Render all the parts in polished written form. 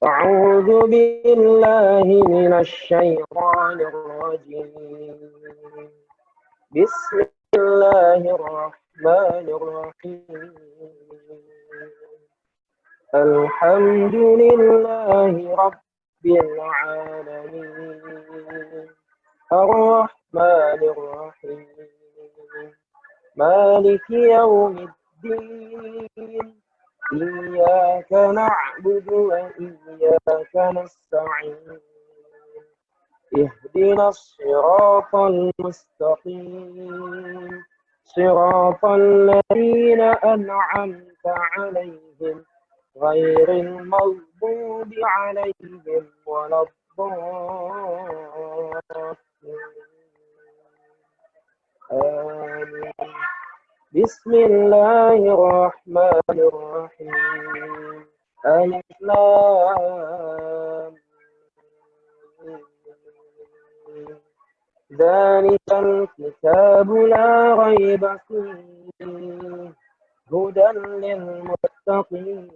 أعوذ بالله من الشيطان الرجيم. بسم الله الرحمن الرحيم. الحمد لله رب العالمين الرحمن الرحيم مالك يوم الدين إياك نعبد وإياك نستعين اهدنا الصراط المستقيم صراط الذين أنعمت عليهم غير المغضوب عليهم ولا الضالين. آمين. بسم الله الرحمن الرحيم. ألف لام ذلك الكتاب لا ريب فيه هدى للمتقين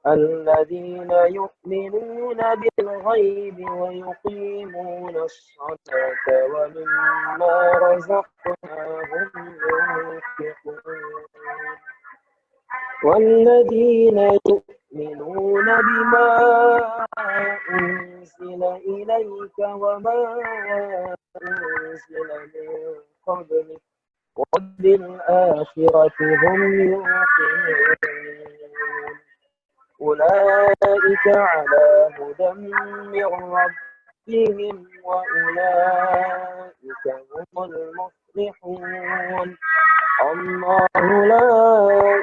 الذين يؤمنون بالغيب ويقيمون الصلاة ومما رزقناهم ينفقون والذين يؤمنون بما أنزل إليك وما أنزل من قبلك وبالآخرة هم يوقنون أولئك على هدى من ربهم وأولئك هم المفلحون. الله لا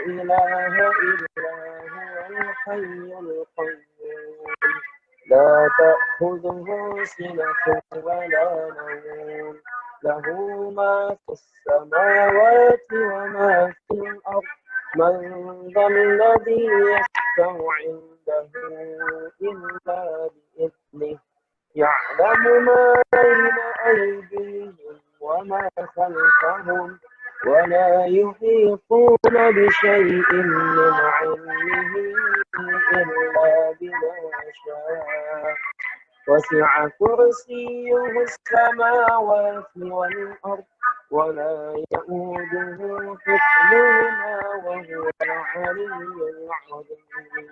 إله إلا هو الحي القيوم لا تأخذه سنة ولا نوم له ما في السماوات وما في الأرض من ذا الذي يشفع عنده إلا بإذنه يعلم ما بين أيديهم وما خلفهم ولا يحيطون بشيء من علمه إلا بما شاء وسع كرسيه السماوات والأرض ولا يؤوده حفظهما وهو العلي العظيم.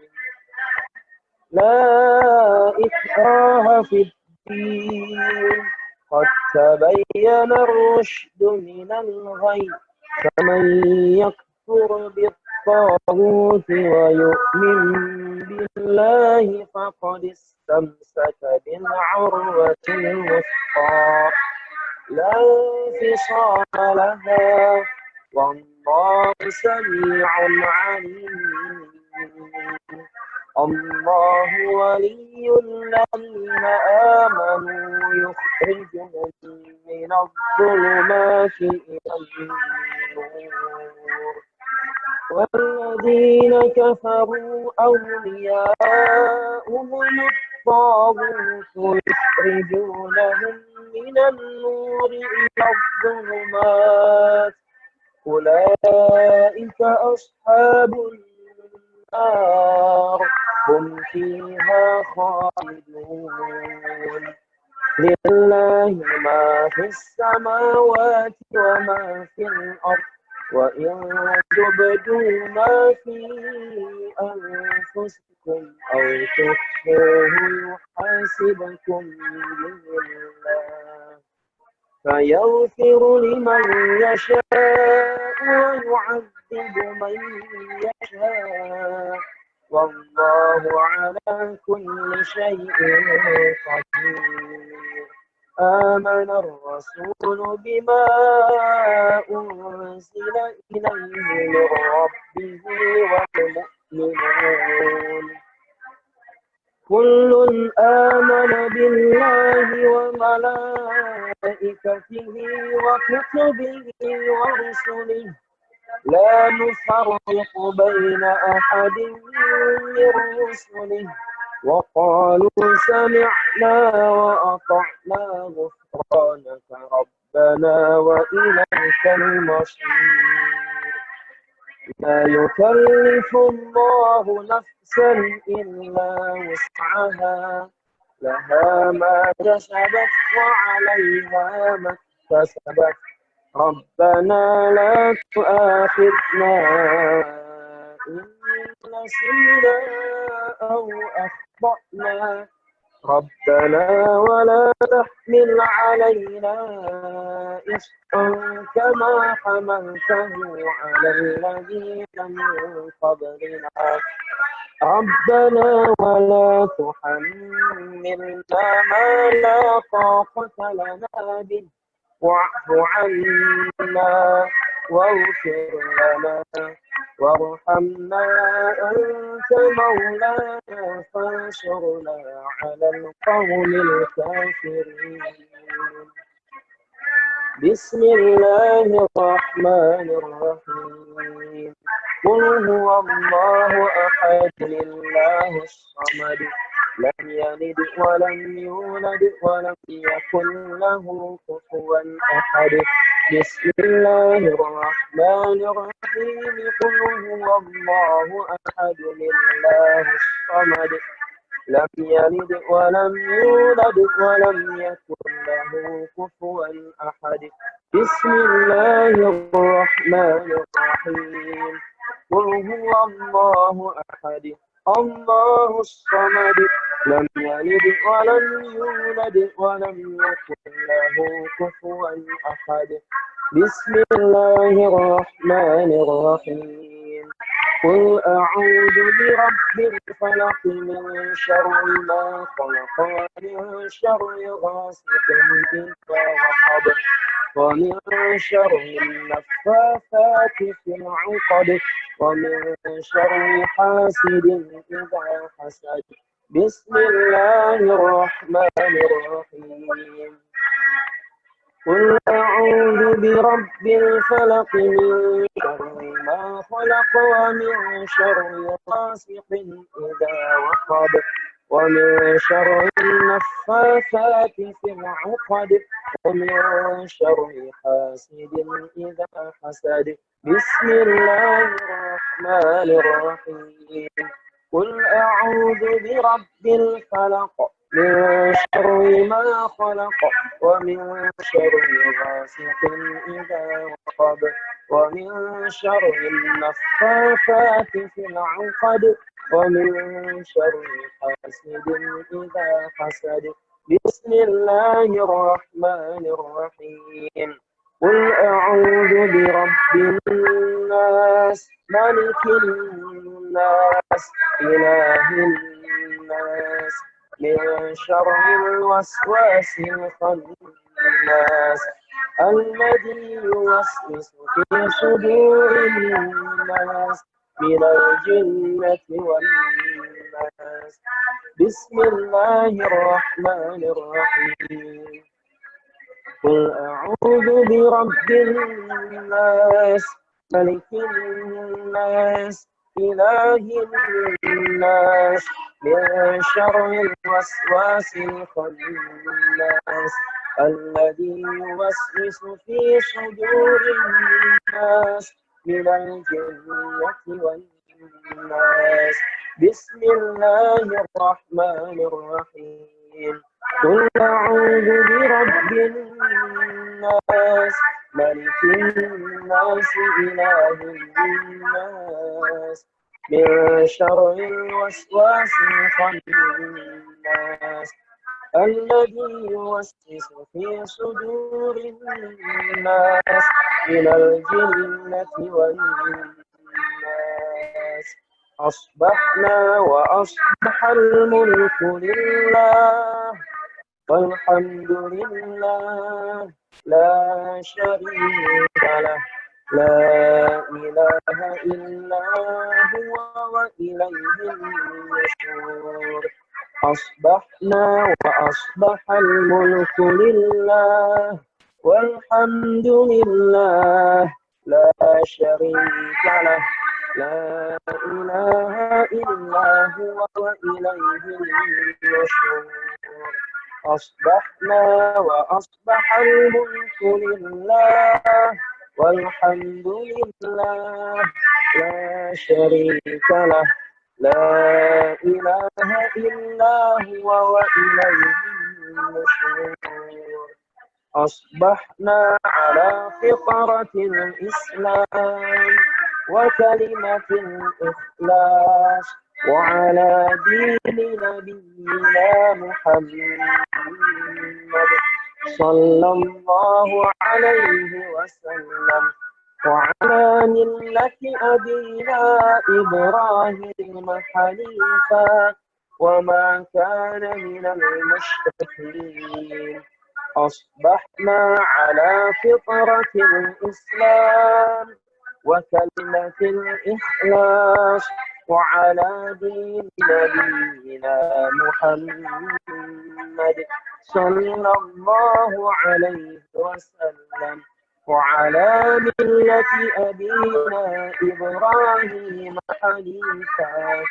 لا إكراه في الدين قد تبين الرشد من الغي فمن يكفر بالطاغوت ويؤمن بالله فقد استمسك بالعروة الوثقى لا انفصام لها والله سميع عليم. الله ولي الذين آمنوا يخرجهم من الظلمات إلى النور والذين كفروا أولياؤهم الطاغوت يخرجونهم من النور إلى الظلمات أولئك أصحاب النار هم فيها خالدون. لله ما في السماوات وما في الأرض وإن تبدوا ما في أنفسكم أو تخفوه يحاسبكم به الله فيغفر لمن يشاء ويعذب من يشاء والله على كل شيء قدير. آمن الرسول بما أنزل إليه من ربه والمؤمنون كل آمن بالله وملائكته وكتبه ورسله لا نفرق بين أحد من رسله وقالوا سمعنا وأطعنا غفرانك ربنا وإليك المصير. لا يكلف الله نفسا إلا وسعها لها ما كسبت وعليها ما اكتسبت ربنا لا تؤاخذنا إن نسينا أو أخطأنا ربنا ولا تحمل علينا إصرا كما حملته على الذين من قبلنا ربنا ولا تحملنا ما لا طاقة لنا به واعف عنا واغفر لنا وارحمنا أنت مولانا فانصرنا على القوم الكافرين بسم الله الرحمن الرحيم قل هو الله أحد الله الصمد لم يلد ولم يولد ولم يكن له كفوا أحد بسم الله الرحمن الرحيم قل هو الله أحد الله الصمد لم يلد ولم يولد ولم يكن له كفوا أحد بسم الله الرحمن الرحيم قل هو الله أحد الله الصمد لم يلد ولم يولد ولم يكن له كفوا أحد بسم الله الرحمن الرحيم قل أعوذ برب الفلق من شر ما خلق ومن شر غاسق إذا وقب ومن شر النفاثات في العقد ومن شر حاسد إذا حسد بسم الله الرحمن الرحيم قل أعوذ برب الفلق من شر ما خلق ومن شر غاسق إذا وقب ومن شر النفاثات في العقد ومن شر حاسد إذا حسد بسم الله الرحمن الرحيم قل أعوذ برب الفلق من شر ما خلق ومن شر غاسق إذا وقب ومن شر النفاثات في العقد ومن شر حاسد إذا حسد بسم الله الرحمن الرحيم قل أعوذ برب الناس ملك الناس إله الناس من شر الوسواس الخناس الذي يوسوس في صدور الناس من الجنة والناس بسم الله الرحمن الرحيم قل أعوذ برب الناس ملك الناس إله الناس من شر الوسواس الخناس الذي يوسوس في صدور الناس من الجنة والناس بسم الله الرحمن الرحيم قل أعوذ برب الناس ملك الناس إله الناس من شر الوسواس الخناس الذي يوسوس في صدور الناس من الجنة والناس أصبحنا وأصبح الملك لله والحمد لله لا شريك له لا إله إلا هو وإليه النشور أصبحنا وأصبح الملك لله والحمد لله لا شريك له لا إله إلا هو وإليه النشور أصبحنا وأصبح الملك لله والحمد لله لا شريك له لا إله إلا هو وإليه النشور أصبحنا على فطرة الإسلام وكلمة الإخلاص وعلى دين نبينا محمد صلى الله عليه وسلم وعلى ملة أبينا إبراهيم حنيفا وما كان من المشركين أصبحنا على فطرة الإسلام وكلمة الإخلاص وعلى دين نبينا محمد صلى الله عليه وسلم وعلى ملة أبينا إبراهيم حنيفا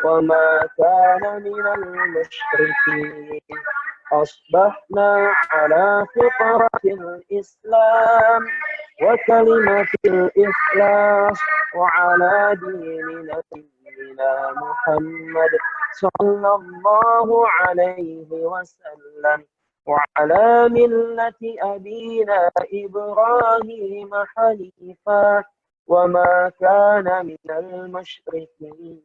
وما كان من المشركين أصبحنا على فطرة الإسلام وكلمة الإخلاص وعلى دين نبينا محمد صلى الله عليه وسلم وعلى ملة أبينا إبراهيم حنيفا وما كان من المشركين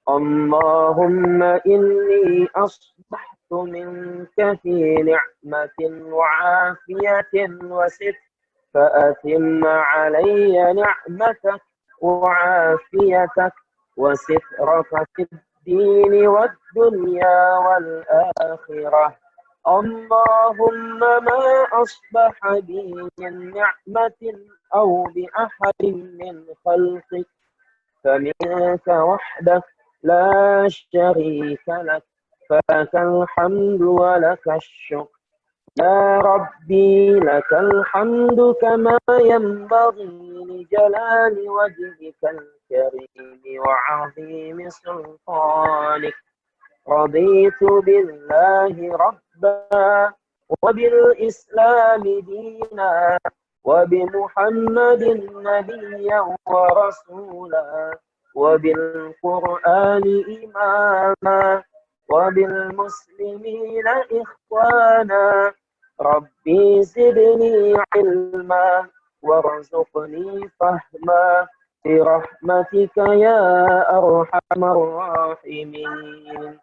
اللهم إني أصبحت منك في نعمة وعافية وستر فأتم علي نعمتك وعافيتك وسترك في الدين والدنيا والآخرة اللهم ما أصبح بي من نعمة أو بأحد من خلقك فمنك وحدك لا شريك لك فلك الحمد ولك الشكر يا ربي لك الحمد كما ينبغي لجلال وجهك الكريم وعظيم سلطانك رضيت بالله ربا وبالإسلام دينا وبمحمد نبيا ورسولا وبالقرآن إماما وبالمسلمين إخوانا ربي زدني علما وارزقني فهما برحمتك يا أرحم الراحمين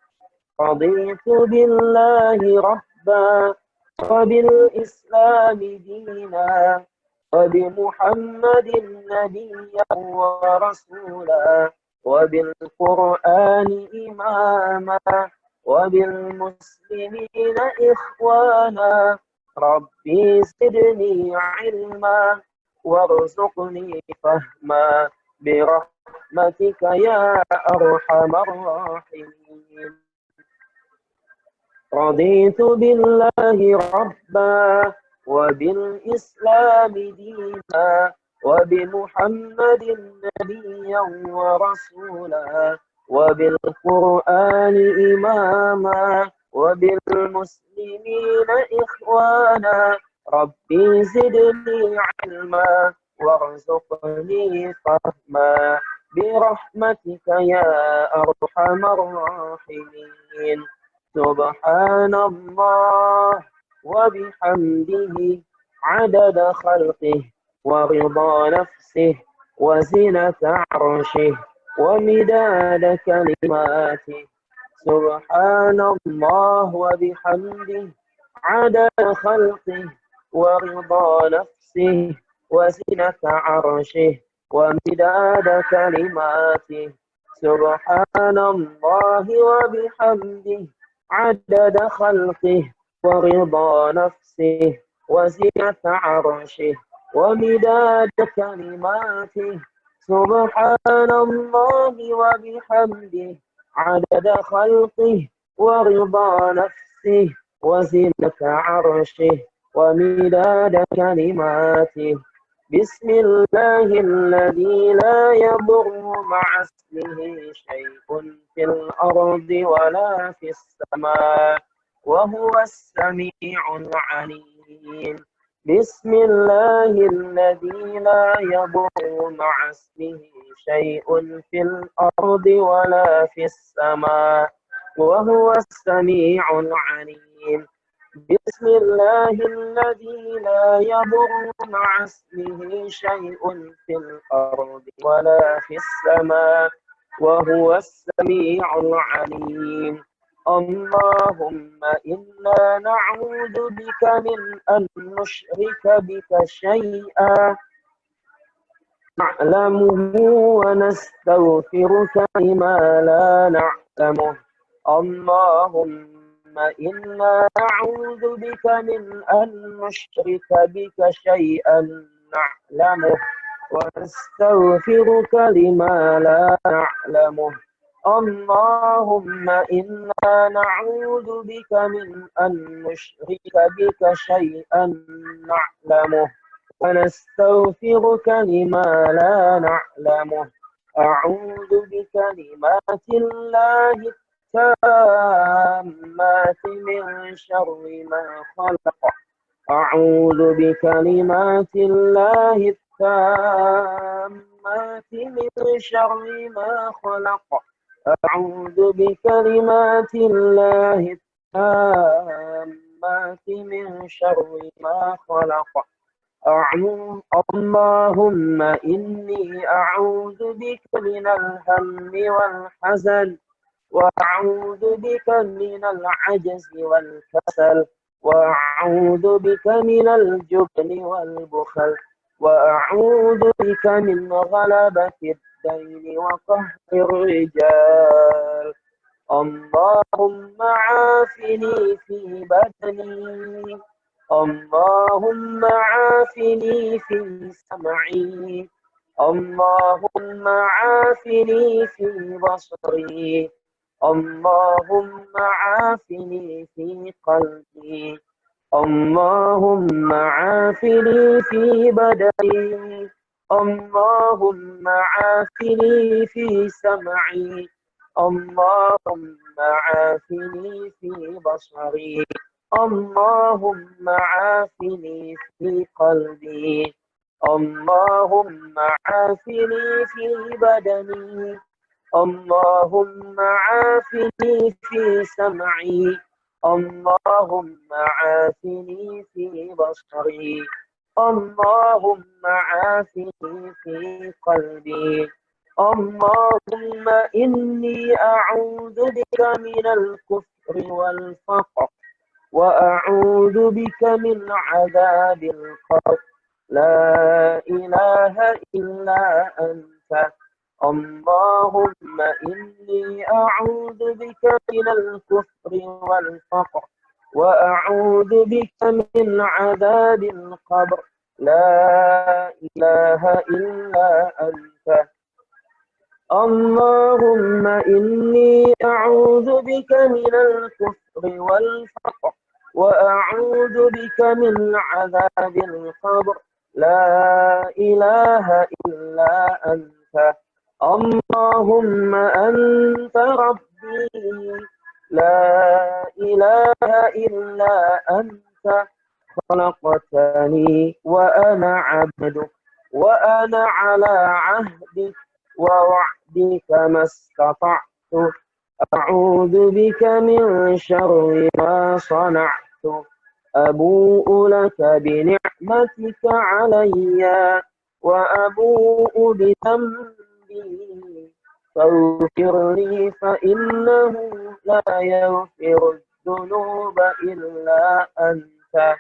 رضيت بالله ربا وبالإسلام دينا وبمحمد نبيا ورسولا وبالقرآن إماما وبالمسلمين إخوانا ربي زدني علما وارزقني فهما برحمتك يا أرحم الراحمين رضيت بالله ربا وبالإسلام دينا وبمحمد نبيا ورسولا وبالقرآن إماما وبالمسلمين إخوانا ربي زدني علما وارزقني فهما برحمتك يا أرحم الراحمين سبحان الله وبحمده عدد خلقه ورضا نفسه وزنة عرشه ومداد كلماته سبحان الله وبحمده عدد خلقه ورضا نفسه وزنة عرشه ومداد كلماته سبحان الله وبحمده عدد خلقه ورضا نفسه وزنة عرشه ومداد كلماته سبحان الله وبحمده عدد خلقه ورضا نفسه وزنة عرشه ومداد كلماته بسم الله الذي لا يضر مع اسمه شيء في الأرض ولا في السماء وهو السميع العليم بسم الله الذي لا يضر مع اسمه شيء في الأرض ولا في السماء وهو السميع العليم. بسم الله الذي لا يضر مع اسمه شيء في الأرض ولا في السماء وهو السميع العليم. اللهم إنا نعوذ بك من أن نشرك بك شيئا نعلمه ونستغفرك لما لا نعلمه. اللهم إنا نعوذ بك من أن نشرك بك شيئا نعلمه ونستغفرك لما لا نعلمه. اللهم إنا نعوذ بك من أن نشرك بك شيئا نعلمه ونستغفرك لما لا نعلمه. أعوذ بكلمات الله التامات من شر ما خلق. أعوذ بكلمات الله التامات من شر ما خلق. أعوذ بكلمات الله التامات من شر ما خلق. اللهم إني أعوذ بك من الهم والحزن وأعوذ بك من العجز والكسل وأعوذ بك من الجبن والبخل وأعوذ بك من غلبة الدين وقهر الرجال. اللهم عافني في بدني. اللهم عافني في سمعي. اللهم عافني في بصري. اللهم عافني في قلبي. اللهم عافني في بدني. اللهم عافني في سمعي. اللهم عافني في بصري. اللهم عافني في قلبي. اللهم عافني في بدني. اللهم عافني في سمعي. اللهم عافني في بصري. اللهم عافني في قلبي. اللهم إني أعوذ بك من الكفر والفقر وأعوذ بك من عذاب القبر. لا إله إلا أنت. اللهم إني أعوذ بك من الكفر والفقر وأعوذ بك من عذاب القبر. لا إله إلا أنت. اللهم إني أعوذ بك من الكفر والفقر وأعوذ بك من عذاب القبر. لا إله إلا أنت. اللهم أنت ربي لا إله إلا أنت. خلقتني وأنا عبدك وأنا على عهدك ووعدك ما استطعت. أعوذ بك من شر ما صنعت. أبوء لك بنعمتك علي وأبوء بذنبي فاغفر لي فإنه لا يغفر الذنوب إلا أنت.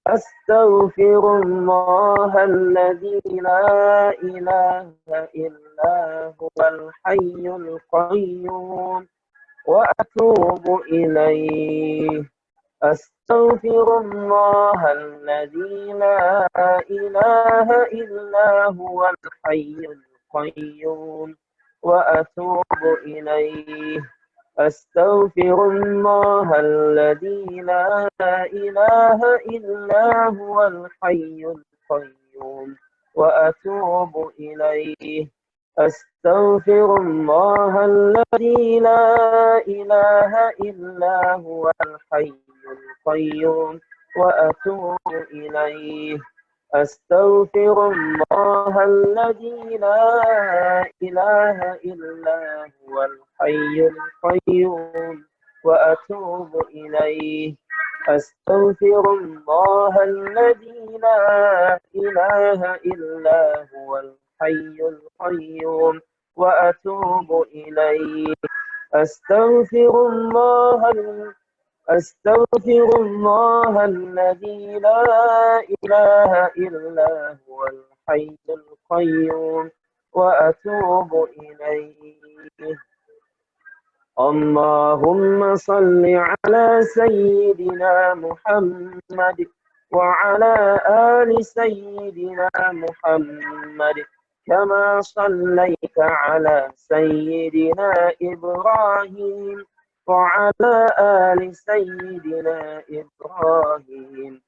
أستغفر الله الذي لا إله إلا هو الحي القيوم وأتوب إليه. أستغفر الله الذي لا إله إلا هو الحي القيوم وأتوب إليه. أستغفر الله الذي لا إله إلا هو الحي القيوم وأتوب إليه. أستغفر الله الذي لا إله إلا هو الحي القيوم وأتوب إليه. أستغفر الله الذي لا إله إلا هو الحي القيوم وأتوب إليه. أستغفر الله الذي لا إله إلا هو الحي القيوم وأتوب إليه. أستغفر الله أستغفر الله الذي لا إله إلا هو الحي القيوم وأتوب إليه. اللهم صل على سيدنا محمد وعلى آل سيدنا محمد كما صليت على سيدنا إبراهيم وعلى آل سيدنا إبراهيم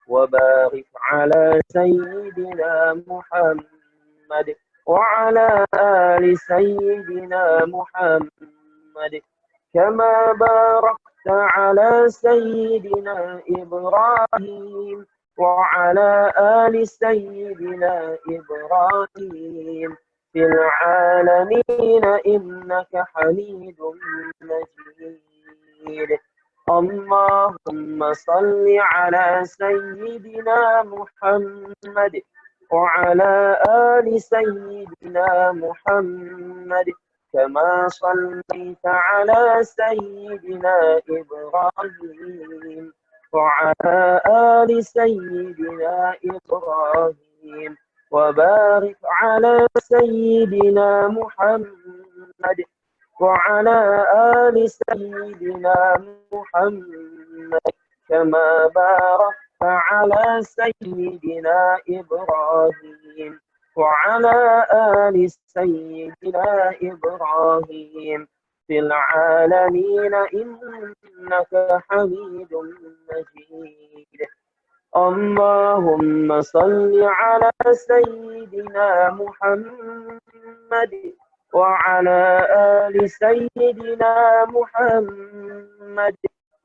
وبارك على سيدنا محمد وعلى آل سيدنا محمد كما باركت على سيدنا إبراهيم وعلى آل سيدنا إبراهيم في العالمين إنك حميد مجيد. اللهم صل على سيدنا محمد وعلى آل سيدنا محمد كما صليت على سيدنا إبراهيم وعلى آل سيدنا إبراهيم وبارك على سيدنا محمد وعلى آل سيدنا محمد كما باركت على سيدنا إبراهيم وعلى آل سيدنا إبراهيم في العالمين إنك حميد مجيد. اللهم صل على سيدنا محمد وعلى آل سيدنا محمد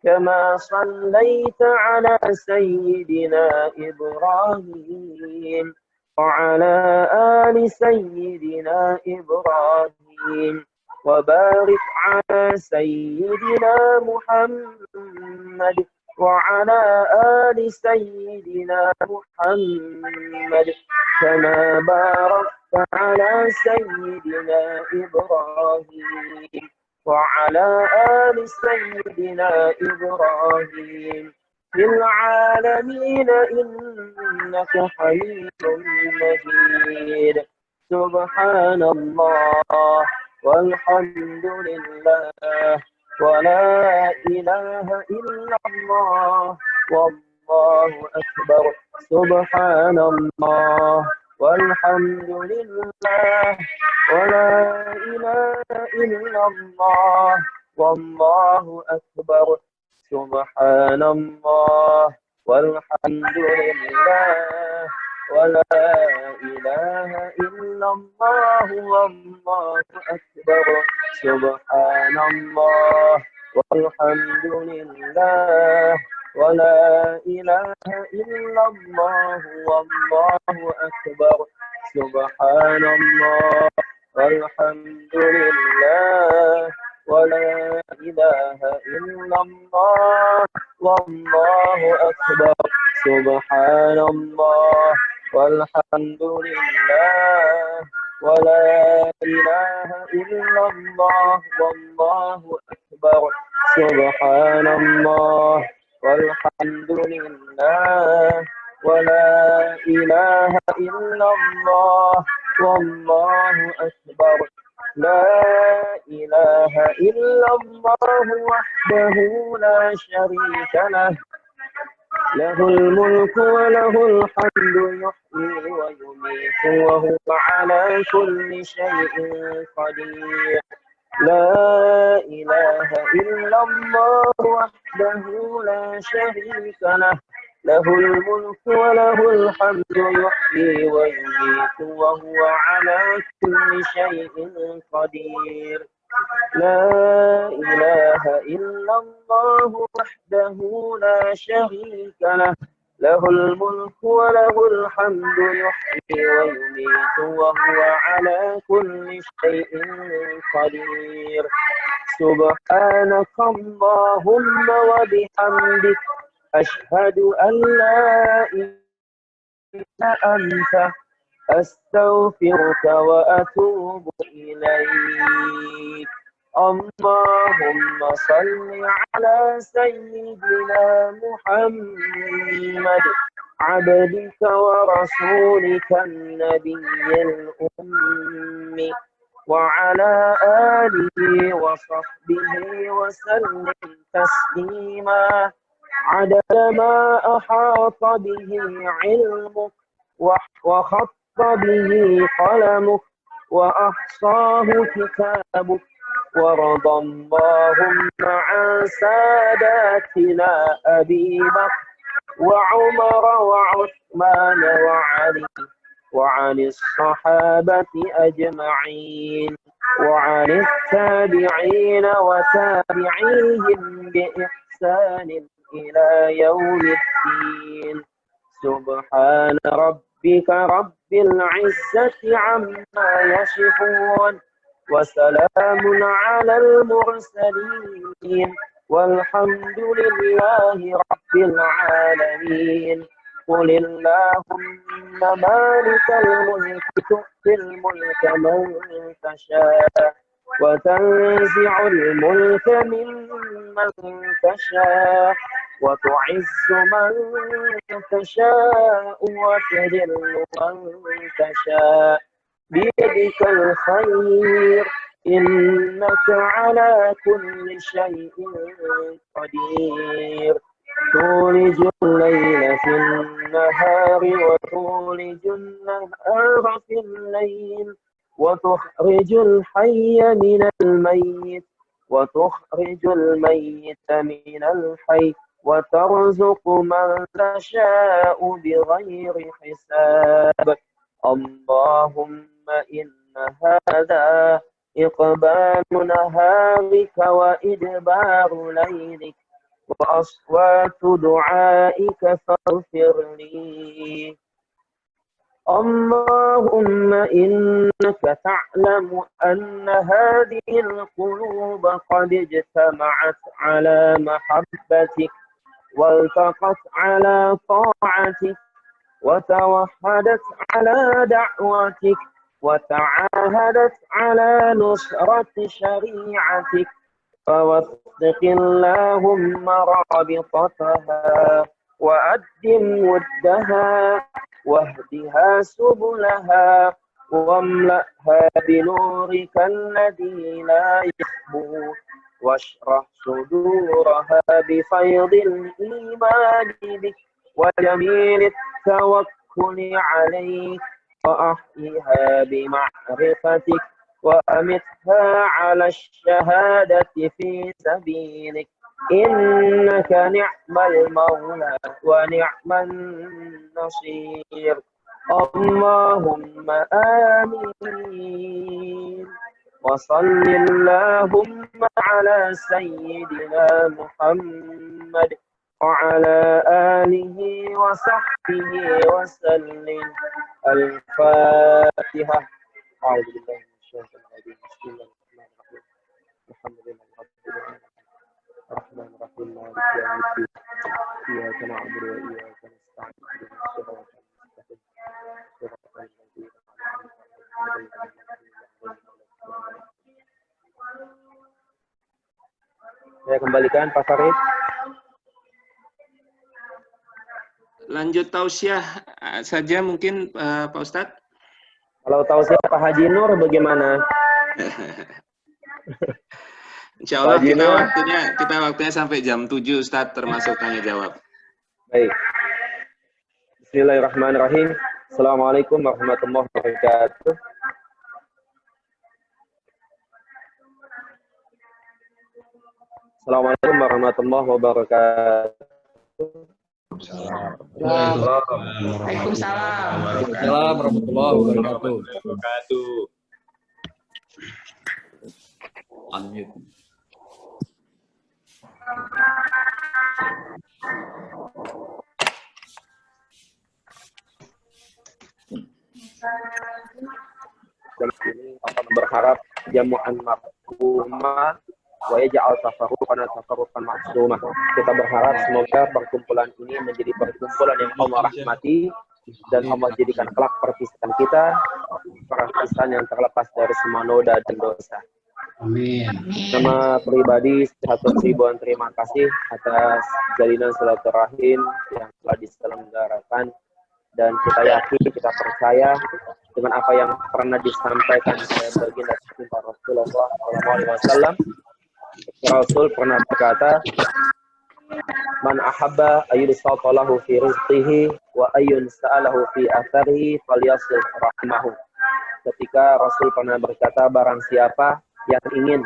كما صليت على سيدنا إبراهيم وعلى آل سيدنا إبراهيم وبارك على سيدنا محمد وعلى آل سيدنا محمد كما باركت على سيدنا إبراهيم وعلى آل سيدنا إبراهيم في العالمين إنك حميد مجيد. سبحان الله والحمد لله ولا إله إلا الله والله أكبر. سبحان الله والحمد لله ولا إله إلا الله والله أكبر. سبحان الله والحمد لله ولا إله إلا الله والله أكبر. سبحان الله والحمد لله ولا إله إلا الله والله أكبر. سبحان الله والحمد لله ولا إله إلا الله والله أكبر. سبحان الله والحمد لله ولا إله إلا الله والله أكبر. سبحان الله والحمد لله ولا إله إلا الله والله أكبر. لا إله إلا الله وحده لا شريك له له الملك وله الحمد يحيي ويميت وهو على كل شيء قدير. لا إله إلا الله وحده لا شريك له له الملك وله الحمد يحيي ويميت وهو على كل شيء قدير. لا إله إلا الله وحده لا شريك له له الملك وله الحمد يحيي ويميت وهو على كل شيء قدير سبحانك اللهم وبحمدك أشهد أن لا إله إلا أنت أستغفرك وأتوب إليك اللهم صل على سيدنا محمد عبدك ورسولك النبي الأمي وعلى آله وصحبه وسلم تسليما عدد ما أحاط به علمك وخط به قلمك وأحصاه كتابك ورضى اللهم عن ساداتنا أبي بكر وعمر وعثمان وعلي وعن الصحابة أجمعين وعن التابعين وتابعيهم بإحسان إلى يوم الدين سبحان ربك رب العزة عما يصفون وسلام على المرسلين والحمد لله رب العالمين قل اللهم مالك الملك تؤتي الملك من تشاء وتنزع الملك ممن تشاء وتعز من تشاء وتذل من تشاء بيدك الخير إنك على كل شيء قدير تولج الليل في النهار وتولج النهار في الليل وتخرج الحي من الميت وتخرج الميت من الحي وترزق من تشاء بغير حساب اللهم إن هذا إقبال نهارك وإدبار ليلك وأصوات دعائك فاغفر لي اللهم إنك تعلم أن هذه القلوب قد اجتمعت على محبتك والتقت على طاعتك وتوحدت على دعوتك وتعاهدت على نصرة شريعتك فوثق اللهم رابطتها وأدم ودها واهدها سبلها واملأها بنورك الذي لا يخبو واشرح صدورها بفيض الإيمان بك وجميل التوكل عليك وأحيها بمعرفتك وأمتها على الشهادة في سبيلك إنك نعم المولى ونعم النصير اللهم آمين وصل اللهم على سيدنا محمد وعلى آله وصحبه وسلم الفاتحة أعوذ بالله من الشيطان الرجيم بسم الله الرحمن الرحيم الحمد لله رب العالمين الرحمن الرحيم مالك يوم الدين إياك نعبد وإياك نستعين اهدنا الصراط المستقيم صراط الذين أنعمت عليهم. Saya kembalikan Pak Farid. Lanjut tausiah saja mungkin Pak Ustadz. Kalau tausiah Pak Haji Nur bagaimana? Insya Allah kita waktunya sampai jam 7 Ustadz termasuk tanya jawab. Baik. Bismillahirrahmanirrahim. Assalamualaikum warahmatullahi wabarakatuh. Assalamualaikum warahmatullahi wabarakatuh. Waalaikumsalam warahmatullahi wabarakatuh. Unmute. Dan ini akan berharap jamu'an maqbumah wa yaj'al tafarruqan maksumah. Kita berharap semoga perkumpulan ini menjadi perkumpulan yang Allah rahmati dan Allah jadikan kelak perpisahan kita perpisahan yang terlepas dari semua noda dan dosa. Amin. Nama pribadi satu ribuan terima kasih atas jalinan silaturahim yang telah diselenggarakan, dan kita yakin, kita percaya dengan apa yang pernah disampaikan oleh baginda kita Rasulullah SAW. Rasul pernah berkata, "Man ahabba ayyusata lahu fi rizqihi wa ayyun sa'alahu fi atharihi falyasil rahimahu." Ketika Rasul pernah berkata, barang siapa yang ingin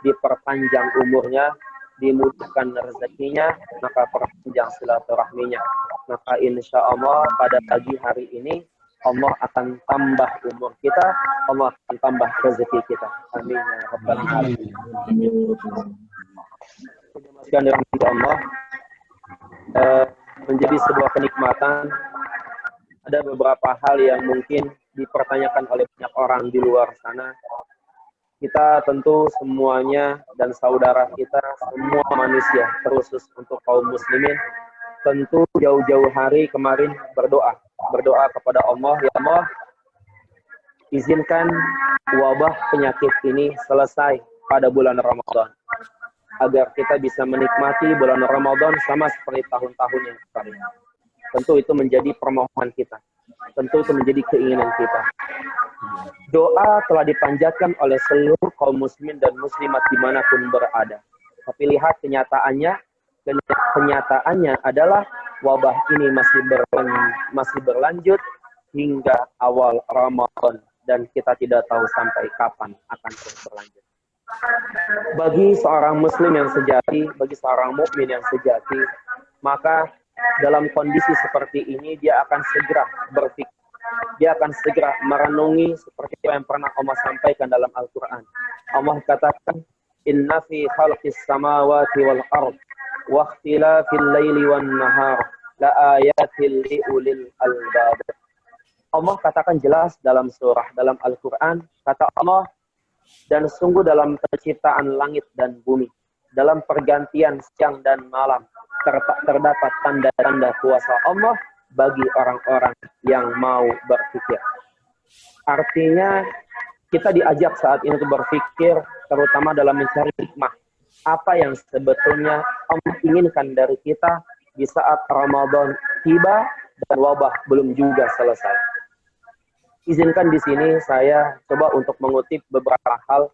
diperpanjang umurnya, dimudahkan rezekinya, maka perpanjang silaturahminya. Maka insya Allah pada pagi hari ini Allah akan tambah umur kita, Allah akan tambah rezeki kita. Amin ya rabbal alamin. Sekian dirahmati Allah, menjadi sebuah kenikmatan. Ada beberapa hal yang mungkin dipertanyakan oleh banyak orang di luar sana. Kita tentu semuanya dan saudara kita, semua manusia, terkhusus untuk kaum muslimin, tentu jauh-jauh hari kemarin berdoa kepada Allah, ya Allah, izinkan wabah penyakit ini selesai pada bulan Ramadan, agar kita bisa menikmati bulan Ramadan sama seperti tahun-tahun yang sebelumnya. Tentu itu menjadi permohonan kita, tentu itu menjadi keinginan kita. Doa telah dipanjatkan oleh seluruh kaum muslimin dan muslimat dimanapun berada. Tapi lihat kenyataannya adalah wabah ini masih berlanjut hingga awal Ramadan, dan kita tidak tahu sampai kapan akan terus berlanjut. Bagi seorang muslim yang sejati, bagi seorang mukmin yang sejati, maka dalam kondisi seperti ini dia akan segera berpikir, dia akan segera merenungi seperti yang pernah Allah sampaikan dalam Al-Quran. Allah katakan, "Inna fi khalqis samawati wal ard wa ikhtilafil laili wan nahar la ayatil li ulil albab." Allah katakan jelas dalam Al-Quran, kata Allah, dan sungguh dalam penciptaan langit dan bumi, dalam pergantian siang dan malam, terdapat tanda-tanda kuasa Allah bagi orang-orang yang mau berpikir. Artinya kita diajak saat ini untuk berpikir, terutama dalam mencari hikmah. Apa yang sebetulnya Allah inginkan dari kita di saat Ramadan tiba dan wabah belum juga selesai. Izinkan di sini saya coba untuk mengutip beberapa hal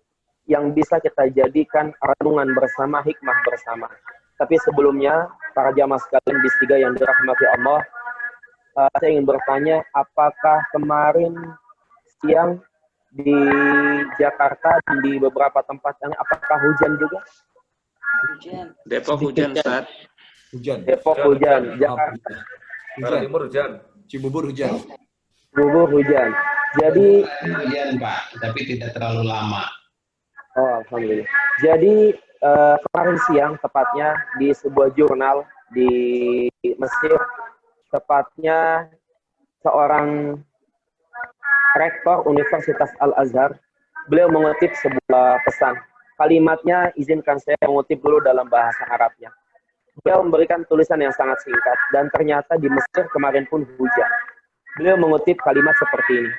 yang bisa kita jadikan renungan bersama, hikmah bersama. Tapi sebelumnya, para jamaah sekalian bis 3 yang dirahmati Allah, saya ingin bertanya, apakah kemarin siang di Jakarta dan di beberapa tempat yang apakah hujan juga? Depok hujan, Ustaz. Hujan. Depok hujan, Jakarta. Hujan. Timur hujan. Cibubur hujan. Cibubur hujan. Jadi Hujan, Pak, tapi tidak terlalu lama. oh, alhamdulillah. Jadi kemarin siang tepatnya di sebuah jurnal di Mesir, tepatnya seorang rektor Universitas Al-Azhar, beliau mengutip sebuah pesan. Kalimatnya izinkan saya mengutip dulu dalam bahasa Arabnya. Beliau memberikan tulisan yang sangat singkat, dan ternyata di Mesir kemarin pun hujan. Beliau mengutip kalimat seperti ini.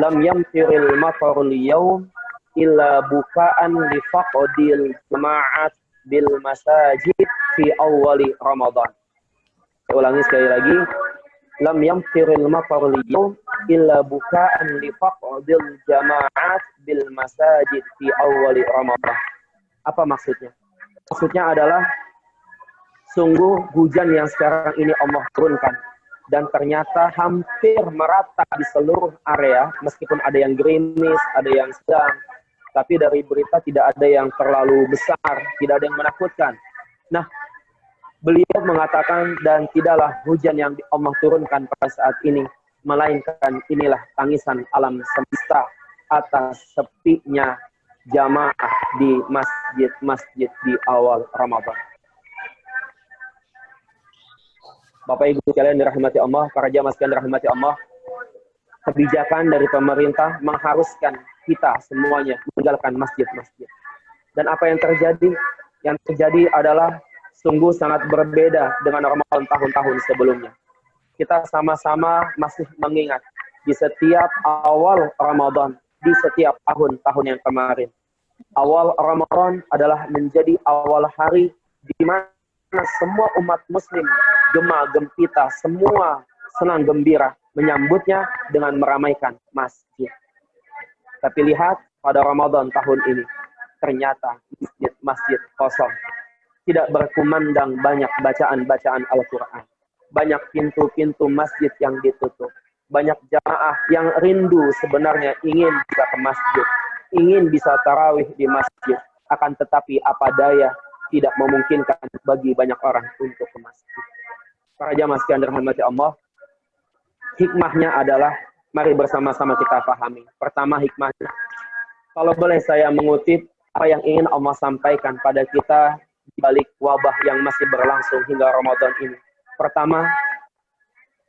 Lam yamtiril matarul yawm illa buka'an li faqdil jama'at bil masajid fi awwali Ramadan. Saya ulangi sekali lagi. Lam yamtiril matarul yawm illa buka'an li faqdil jama'at bil masajid fi awwali Ramadan. Apa maksudnya? Maksudnya adalah sungguh hujan yang sekarang ini Allah turunkan, dan ternyata hampir merata di seluruh area, meskipun ada yang gerimis, ada yang sedang, tapi dari berita tidak ada yang terlalu besar, tidak ada yang menakutkan. Nah, beliau mengatakan, dan tidaklah hujan yang Allah turunkan pada saat ini, melainkan inilah tangisan alam semesta atas sepinya jamaah di masjid-masjid di awal Ramadan. Bapak Ibu sekalian dirahmati Allah, para jamaah sekalian dirahmati Allah, kebijakan dari pemerintah mengharuskan kita semuanya meninggalkan masjid-masjid. Dan apa yang terjadi? Yang terjadi adalah sungguh sangat berbeda dengan Ramadan tahun-tahun sebelumnya. Kita sama-sama masih mengingat di setiap awal Ramadan, di setiap tahun-tahun yang kemarin. Awal Ramadan adalah menjadi awal hari di mana semua umat muslim gema gempita, semua senang gembira menyambutnya dengan meramaikan masjid. Tapi lihat pada Ramadan tahun ini, ternyata masjid kosong. Tidak berkumandang banyak bacaan-bacaan Al-Quran. Banyak pintu-pintu masjid yang ditutup. Banyak jamaah yang rindu sebenarnya ingin bisa ke masjid. Ingin bisa tarawih di masjid. Akan tetapi apa daya tidak memungkinkan bagi banyak orang untuk ke masjid. Para jamaah sekalian dirahmati Allah, hikmahnya adalah, mari bersama-sama kita pahami. Pertama hikmahnya, kalau boleh saya mengutip apa yang ingin Allah sampaikan pada kita di balik wabah yang masih berlangsung hingga Ramadan ini. Pertama,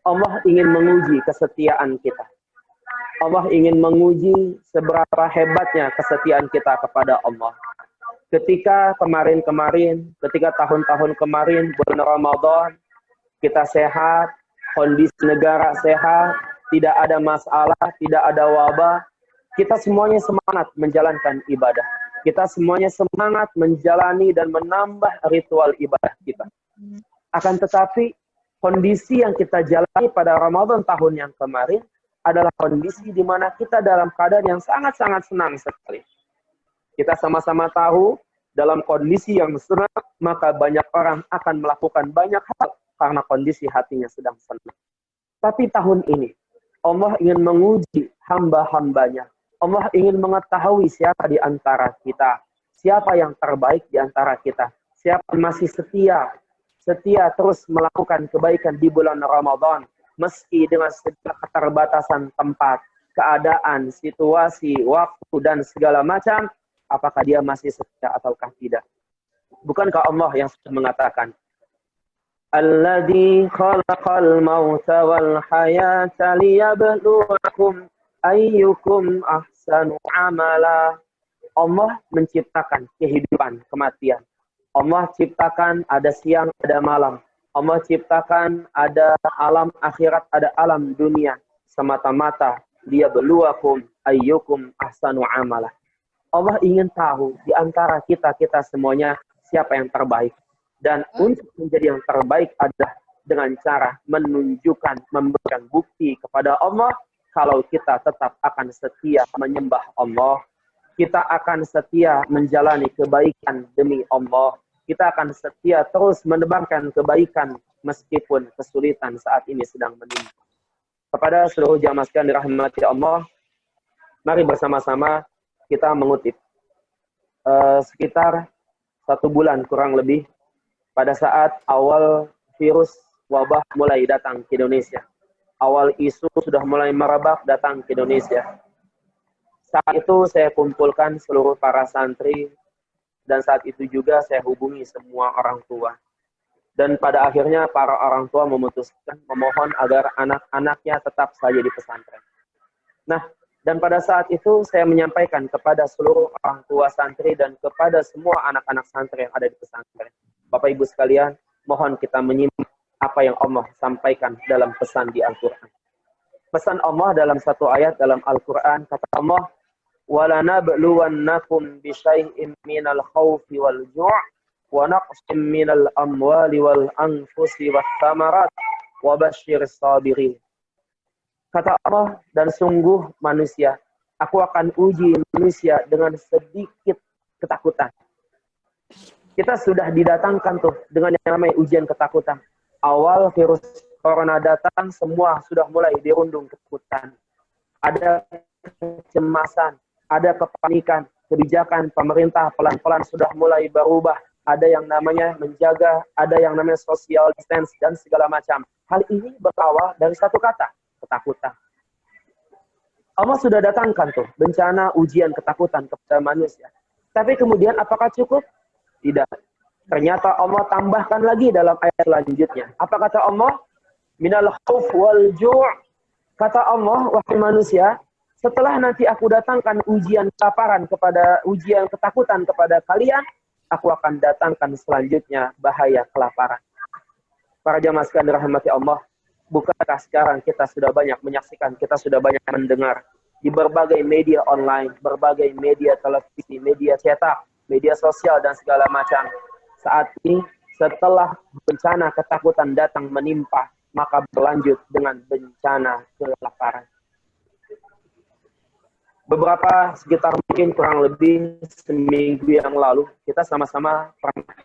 Allah ingin menguji kesetiaan kita. Allah ingin menguji seberapa hebatnya kesetiaan kita kepada Allah. Ketika kemarin-kemarin, ketika tahun-tahun kemarin bulan Ramadan, kita sehat, kondisi negara sehat, tidak ada masalah, tidak ada wabah, kita semuanya semangat menjalankan ibadah. Kita semuanya semangat menjalani dan menambah ritual ibadah kita. Akan tetapi, kondisi yang kita jalani pada Ramadan tahun yang kemarin adalah kondisi di mana kita dalam keadaan yang sangat-sangat senang sekali. Kita sama-sama tahu, dalam kondisi yang senang, maka banyak orang akan melakukan banyak hal karena kondisi hatinya sedang senang. Tapi tahun ini, Allah ingin menguji hamba-hambanya. Allah ingin mengetahui siapa di antara kita, siapa yang terbaik di antara kita, siapa yang masih setia terus melakukan kebaikan di bulan Ramadan, meski dengan segala keterbatasan tempat, keadaan, situasi, waktu, dan segala macam, apakah dia masih setia ataukah tidak. Bukankah Allah yang sudah mengatakan, Alladzi khalaqal mauta wal hayata liyabluwakum ayyukum ahsanu amala. Allah menciptakan kehidupan, kematian. Allah ciptakan ada siang, ada malam. Allah ciptakan ada alam akhirat, ada alam dunia. Semata-mata liyabluwakum ayyukum ahsanu amala. Allah ingin tahu di antara kita semuanya siapa yang terbaik. Dan untuk menjadi yang terbaik adalah dengan cara menunjukkan, memberikan bukti kepada Allah kalau kita tetap akan setia menyembah Allah. Kita akan setia menjalani kebaikan demi Allah. Kita akan setia terus menebarkan kebaikan meskipun kesulitan saat ini sedang menimpa. Kepada seluruh jamaah sekalian dirahmati Allah, mari bersama-sama kita mengutip sekitar 1 bulan kurang lebih pada saat awal virus wabah mulai datang ke Indonesia. Awal isu sudah mulai merebak datang ke Indonesia. Saat itu saya kumpulkan seluruh para santri dan saat itu juga saya hubungi semua orang tua. Dan pada akhirnya para orang tua memutuskan memohon agar anak-anaknya tetap saja di pesantren. Nah, dan pada saat itu saya menyampaikan kepada seluruh orang tua santri dan kepada semua anak-anak santri yang ada di pesantren. Bapak Ibu sekalian, mohon kita menyimak apa yang Allah sampaikan dalam pesan di Al-Quran. Pesan Allah dalam satu ayat dalam Al-Quran, kata Allah, وَلَنَبْلُوَنَّكُمْ بِشَيْءٍ مِّنَ الْخَوْفِ وَالْجُوعِ وَنَقْصٍ مِّنَ الْأَمْوَالِ وَالْأَنفُسِ وَالثَّمَرَاتِ وَبَشِّرِ الصَّابِرِينَ. Kata Allah, dan sungguh manusia, aku akan uji manusia dengan sedikit ketakutan. Kita sudah didatangkan tuh dengan yang namanya ujian ketakutan. Awal virus corona datang, semua sudah mulai dirundung ketakutan. Ada kecemasan, ada kepanikan, kebijakan pemerintah pelan-pelan sudah mulai berubah. Ada yang namanya menjaga, ada yang namanya social distance, dan segala macam. Hal ini berawal dari satu kata, ketakutan. Allah sudah datangkan tuh bencana, ujian, ketakutan kepada manusia. Tapi kemudian apakah cukup? Tidak. Ternyata Allah tambahkan lagi dalam ayat selanjutnya. Apa kata Allah? Minal khauf wal ju'. Kata Allah, wahai manusia, setelah nanti aku datangkan ujian kelaparan kepada ujian ketakutan kepada kalian, aku akan datangkan selanjutnya bahaya kelaparan. Para jamaah sekalian dirahmati Allah, bukankah sekarang kita sudah banyak menyaksikan, kita sudah banyak mendengar di berbagai media online, berbagai media televisi, media cetak, media sosial dan segala macam. Saat ini setelah bencana ketakutan datang menimpa, maka berlanjut dengan bencana kelaparan. Beberapa sekitar mungkin kurang lebih seminggu yang lalu, kita sama-sama pernah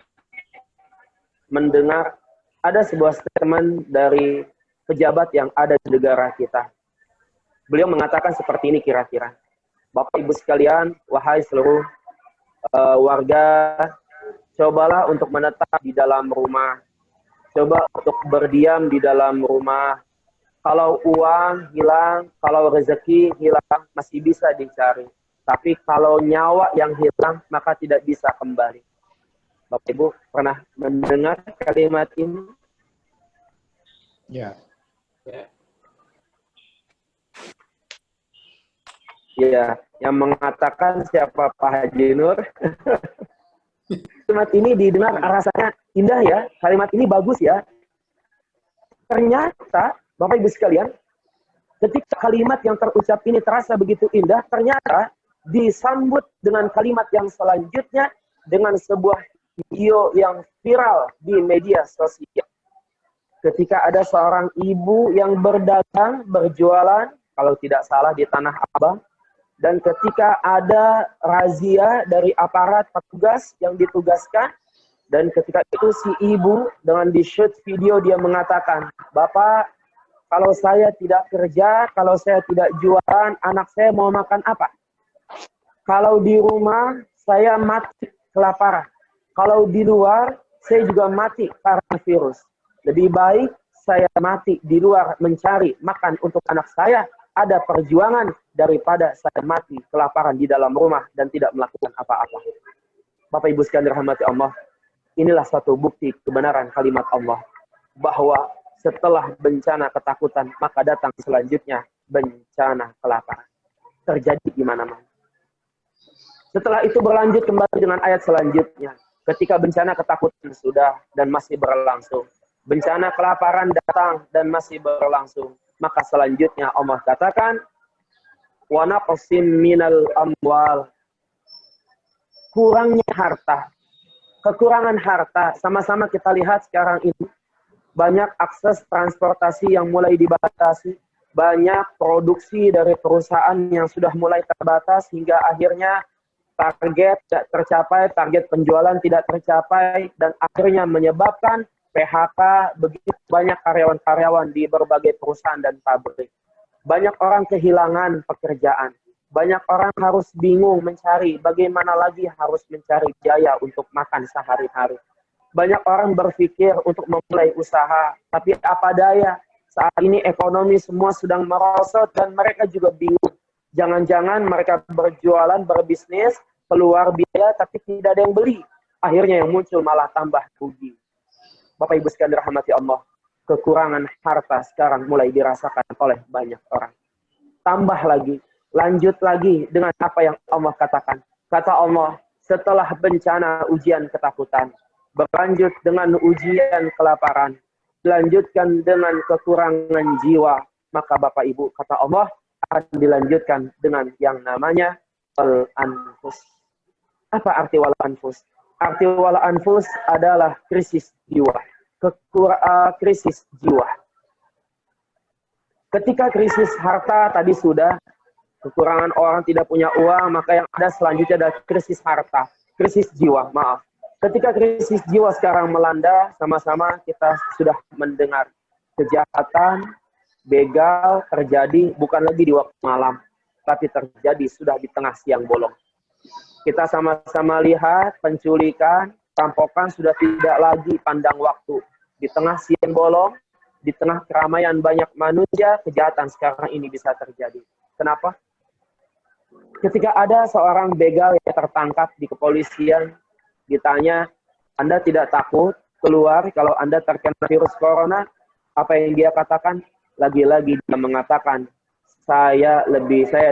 mendengar ada sebuah statement dari pejabat yang ada di negara kita. Beliau mengatakan seperti ini kira-kira. Bapak Ibu sekalian, wahai seluruh warga, cobalah untuk menetap di dalam rumah. Coba untuk berdiam di dalam rumah. Kalau uang hilang, kalau rezeki hilang, masih bisa dicari. Tapi kalau nyawa yang hilang, maka tidak bisa kembali. Bapak Ibu pernah mendengar kalimat ini? Ya. Ya, yang mengatakan siapa Pak Haji Nur? Kalimat ini didengar rasanya indah ya, kalimat ini bagus ya. Ternyata, Bapak Ibu sekalian, ketika kalimat yang terucap ini terasa begitu indah, ternyata disambut dengan kalimat yang selanjutnya dengan sebuah video yang viral di media sosial. Ketika ada seorang ibu yang berdagang, berjualan, kalau tidak salah di Tanah Abang, dan ketika ada razia dari aparat petugas yang ditugaskan, dan ketika itu si ibu dengan di-shoot video dia mengatakan, Bapak, kalau saya tidak kerja, kalau saya tidak jualan, anak saya mau makan apa? Kalau di rumah, saya mati kelaparan. Kalau di luar, saya juga mati karena virus. Lebih baik saya mati di luar mencari makan untuk anak saya, ada perjuangan daripada saya mati kelaparan di dalam rumah dan tidak melakukan apa-apa. Bapak Ibu sekalian dirahmati Allah, inilah satu bukti kebenaran kalimat Allah bahwa setelah bencana ketakutan maka datang selanjutnya bencana kelaparan. Terjadi di mana-mana. Setelah itu berlanjut kembali dengan ayat selanjutnya. Ketika bencana ketakutan sudah dan masih berlangsung, bencana kelaparan datang dan masih berlangsung, maka selanjutnya Allah katakan, wa naqsim minal amwal. Kurangnya harta. Kekurangan harta. Sama-sama kita lihat sekarang ini. Banyak akses transportasi yang mulai dibatasi. Banyak produksi dari perusahaan yang sudah mulai terbatas. Hingga akhirnya target tidak tercapai. Target penjualan tidak tercapai. Dan akhirnya menyebabkan PHK begitu banyak karyawan-karyawan di berbagai perusahaan dan pabrik. Banyak orang kehilangan pekerjaan. Banyak orang harus bingung mencari bagaimana lagi harus mencari biaya untuk makan sehari-hari. Banyak orang berpikir untuk memulai usaha, tapi apa daya, saat ini ekonomi semua sedang merosot dan mereka juga bingung. Jangan-jangan mereka berjualan, berbisnis, keluar biaya, tapi tidak ada yang beli. Akhirnya yang muncul malah tambah rugi. Bapak Ibu sekalian dirahmati Allah, kekurangan harta sekarang mulai dirasakan oleh banyak orang. Tambah lagi, lanjut lagi dengan apa yang Allah katakan. Kata Allah, setelah bencana ujian ketakutan, berlanjut dengan ujian kelaparan, dilanjutkan dengan kekurangan jiwa, maka Bapak Ibu, kata Allah, akan dilanjutkan dengan yang namanya wal-anfus. Apa arti wal-anfus? Arti wal-anfus adalah krisis jiwa. Krisis jiwa. Ketika krisis harta tadi sudah, kekurangan orang tidak punya uang, maka yang ada selanjutnya adalah krisis harta. Krisis jiwa, maaf. Ketika krisis jiwa sekarang melanda, sama-sama kita sudah mendengar kejahatan, begal terjadi bukan lagi di waktu malam, tapi terjadi sudah di tengah siang bolong. Kita sama-sama lihat penculikan, perampokan sudah tidak lagi pandang waktu. Di tengah siang bolong, Di tengah keramaian banyak manusia, kejahatan sekarang ini bisa terjadi. Kenapa? Ketika ada seorang begal yang tertangkap di kepolisian, ditanya, Anda tidak takut keluar kalau Anda terkena virus corona? Apa yang dia katakan? Lagi-lagi dia mengatakan, saya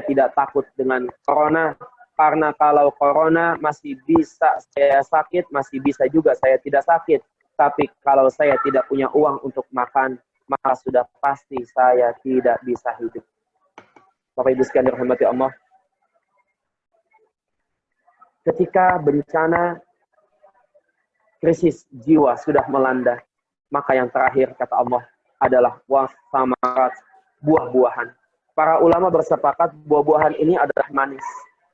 tidak takut dengan corona, karena kalau corona masih bisa saya sakit, masih bisa juga saya tidak sakit. Tapi kalau saya tidak punya uang untuk makan, maka sudah pasti saya tidak bisa hidup. Bapak Ibu sekalian dirahmati Allah, ketika bencana krisis jiwa sudah melanda, maka yang terakhir kata Allah adalah wasamarat, buah-buahan. Para ulama bersepakat buah-buahan ini adalah manis.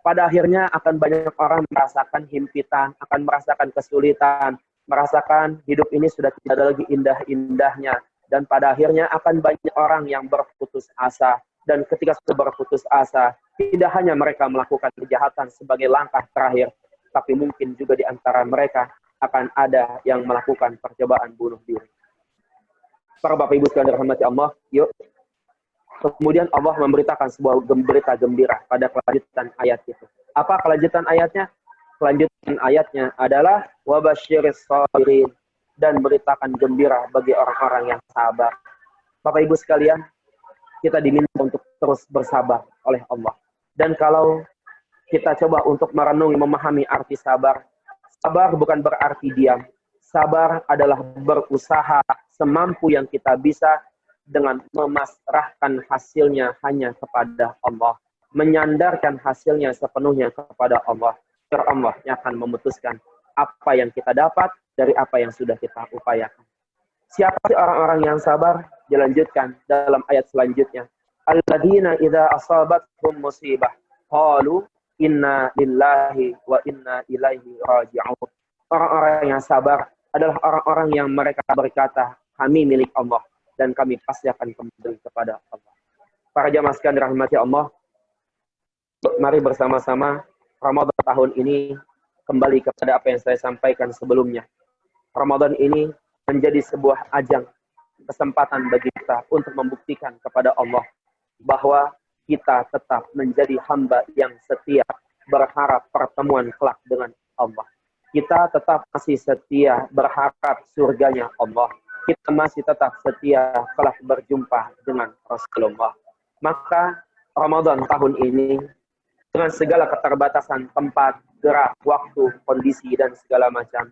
Pada akhirnya akan banyak orang merasakan himpitan, akan merasakan kesulitan, merasakan hidup ini sudah tidak ada lagi indah-indahnya. Dan pada akhirnya akan banyak orang yang berputus asa. Dan ketika sudah berputus asa, tidak hanya mereka melakukan kejahatan sebagai langkah terakhir, tapi mungkin juga di antara mereka akan ada yang melakukan percobaan bunuh diri. Para Bapak Ibu sekalian dirahmati Allah, yuk. Kemudian Allah memberitakan sebuah berita gembira pada kelanjutan ayat itu. Apa kelanjutan ayatnya? Kelanjutan ayatnya adalah wabasyiris sabirin, dan beritakan gembira bagi orang-orang yang sabar. Bapak Ibu sekalian, kita diminta untuk terus bersabar oleh Allah. Dan kalau kita coba untuk merenungi, memahami arti sabar, sabar bukan berarti diam. Sabar adalah berusaha semampu yang kita bisa dengan memasrahkan hasilnya hanya kepada Allah. Menyandarkan hasilnya sepenuhnya kepada Allah. Biar Allah yang akan memutuskan apa yang kita dapat dari apa yang sudah kita upayakan. Siapa sih orang-orang yang sabar? Dilanjutkan dalam ayat selanjutnya. Alladzina idza asabathum musibah qalu inna lillahi wa inna ilaihi raji'un. Orang-orang yang sabar adalah orang-orang yang mereka berkata, kami milik Allah dan kami pasti akan kembali kepada Allah. Para jamaah sekalian dirahmati Allah, mari bersama-sama Ramadan tahun ini kembali kepada apa yang saya sampaikan sebelumnya. Ramadan ini menjadi sebuah ajang kesempatan bagi kita untuk membuktikan kepada Allah bahwa kita tetap menjadi hamba yang setia, berharap pertemuan kelak dengan Allah. Kita tetap masih setia berharap surganya Allah. Kita masih tetap setia kelak berjumpa dengan Rasulullah. Maka Ramadan tahun ini dengan segala keterbatasan tempat, gerak, waktu, kondisi, dan segala macam,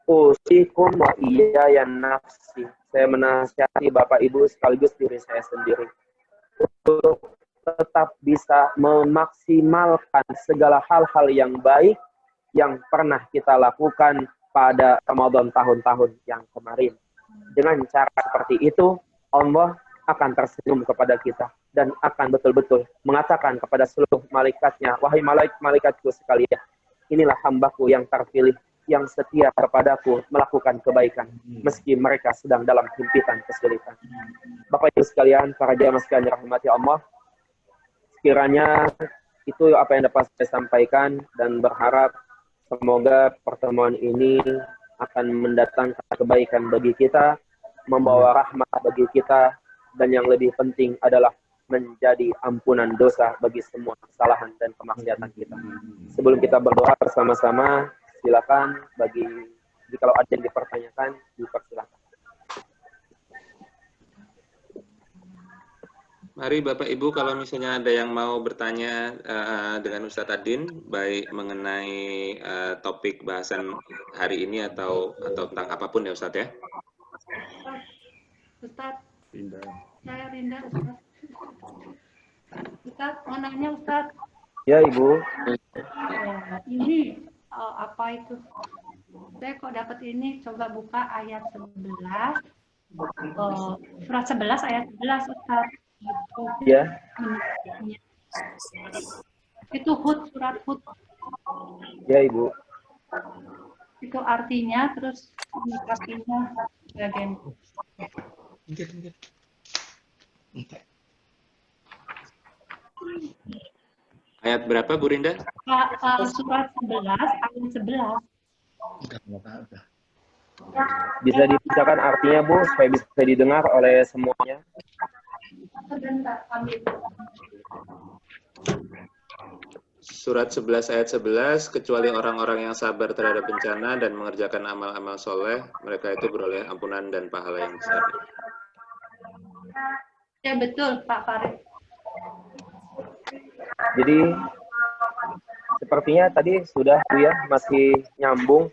usikum wa iyaya nafsi. Saya menasihati Bapak Ibu sekaligus diri saya sendiri untuk tetap bisa memaksimalkan segala hal-hal yang baik yang pernah kita lakukan pada Ramadan tahun-tahun yang kemarin. Dengan cara seperti itu, Allah akan tersenyum kepada kita dan akan betul-betul mengatakan kepada seluruh malaikatnya, wahai malaikatku sekalian, inilah hambaku yang terpilih, yang setia kepadaku melakukan kebaikan, meski mereka sedang dalam himpitan kesulitan. Bapak Ibu sekalian, para jamaah sekalian dirahmati Allah, sekiranya itu apa yang dapat saya sampaikan dan berharap semoga pertemuan ini akan mendatangkan kebaikan bagi kita, membawa rahmat bagi kita, dan yang lebih penting adalah menjadi ampunan dosa bagi semua kesalahan dan kemaksiatan kita. Sebelum kita berdoa bersama-sama, silakan jika ada yang dipertanyakan, dipersilakan. Mari Bapak Ibu, kalau misalnya ada yang mau bertanya dengan Ustadz Adin, baik mengenai topik bahasan hari ini atau tentang apapun ya Ustadz ya. Ustadz, saya Rinda Ustadz. Ustadz, mau nanya Ustadz. Ya Ibu. Ini apa itu? Saya kok dapat ini, coba buka ayat 11. Surat 11 ayat 11 Ustadz. Ya. Itu Hud, surat Hud. Ya Ibu. Itu artinya, terus artinya bagian. Ayat berapa Bu Rinda? Surat 11 ayat 11. Bisa dibacakan artinya, Bu, supaya bisa didengar oleh semuanya. Surat 11 ayat 11, kecuali orang-orang yang sabar terhadap bencana dan mengerjakan amal-amal soleh, mereka itu beroleh ampunan dan pahala yang besar. Ya betul, Pak Farid. Jadi sepertinya tadi sudah, Bu, ya, masih nyambung,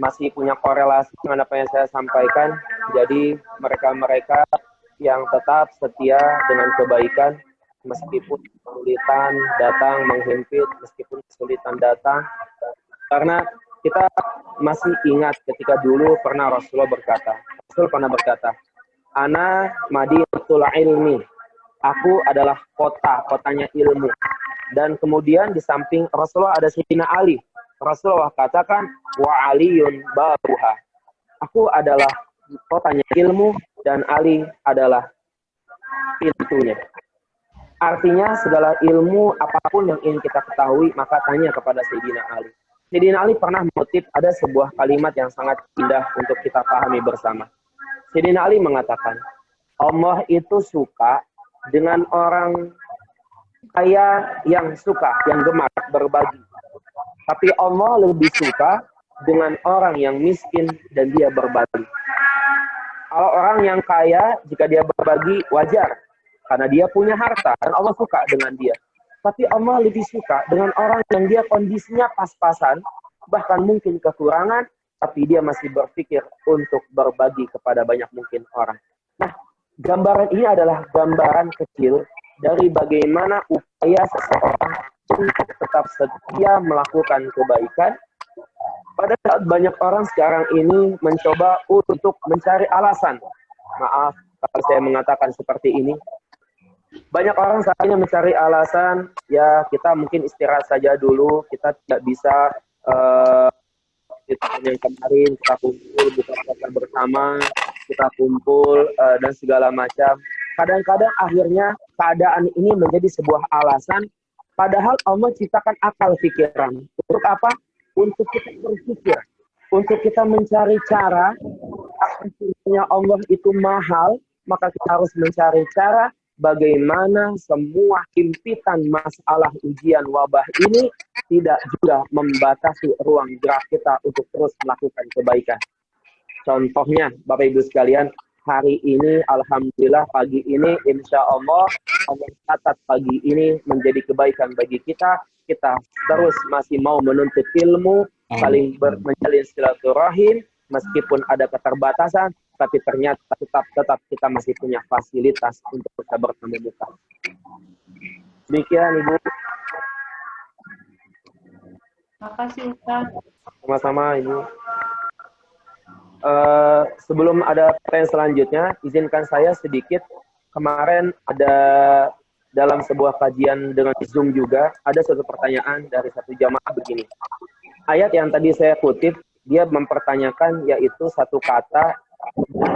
masih punya korelasi dengan apa yang saya sampaikan. Jadi mereka-mereka yang tetap setia dengan kebaikan, meskipun kesulitan datang menghimpit, meskipun kesulitan datang, karena kita masih ingat ketika dulu pernah Rasul pernah berkata, Ana madinatul ilmi, aku adalah kotanya ilmu. Dan kemudian di samping Rasulullah ada Sayyidina Ali. Rasulullah katakan, wa aliyun babuha. Aku adalah kotanya ilmu dan Ali adalah pintunya. Artinya segala ilmu apapun yang ingin kita ketahui, maka tanya kepada Sayyidina Ali. Sayyidina Ali pernah mengutip ada sebuah kalimat yang sangat indah untuk kita pahami bersama. Sayyidina Ali mengatakan, Allah itu suka dengan orang kaya yang suka, yang gemar berbagi. Tapi Allah lebih suka dengan orang yang miskin dan dia berbagi. Kalau orang yang kaya, jika dia berbagi, wajar. Karena dia punya harta, dan Allah suka dengan dia. Tapi Allah lebih suka dengan orang yang dia kondisinya pas-pasan, bahkan mungkin kekurangan, tapi dia masih berpikir untuk berbagi kepada banyak mungkin orang. Nah, gambaran ini adalah gambaran kecil dari bagaimana upaya seseorang untuk tetap setia melakukan kebaikan. Pada saat banyak orang sekarang ini mencoba untuk mencari alasan. Maaf kalau saya mengatakan seperti ini. Banyak orang saat ini mencari alasan, ya kita mungkin istirahat saja dulu, kita tidak bisa yang kemarin kita kumpul buka puasa bersama, kita kumpul dan segala macam. Kadang-kadang akhirnya keadaan ini menjadi sebuah alasan, padahal Allah ciptakan akal pikiran. Untuk apa? Untuk kita berpikir, untuk kita mencari cara. Akhirnya Allah itu mahal, maka kita harus mencari cara bagaimana semua himpitan masalah ujian wabah ini tidak juga membatasi ruang gerak kita untuk terus melakukan kebaikan. Contohnya, Bapak Ibu sekalian, hari ini, alhamdulillah, pagi ini, insya Allah catat pagi ini menjadi kebaikan bagi kita. Kita terus masih mau menuntut ilmu, saling menjalin silaturahim, meskipun ada keterbatasan, tapi ternyata tetap kita masih punya fasilitas untuk bisa bertemu muka. Demikian, Ibu. Makasih, Ustaz. Sama-sama, Ibu. Sebelum ada pertanyaan selanjutnya, izinkan saya sedikit. Kemarin ada dalam sebuah kajian dengan Zoom juga, ada suatu pertanyaan dari satu jamaah begini. Ayat yang tadi saya kutip, dia mempertanyakan yaitu satu kata,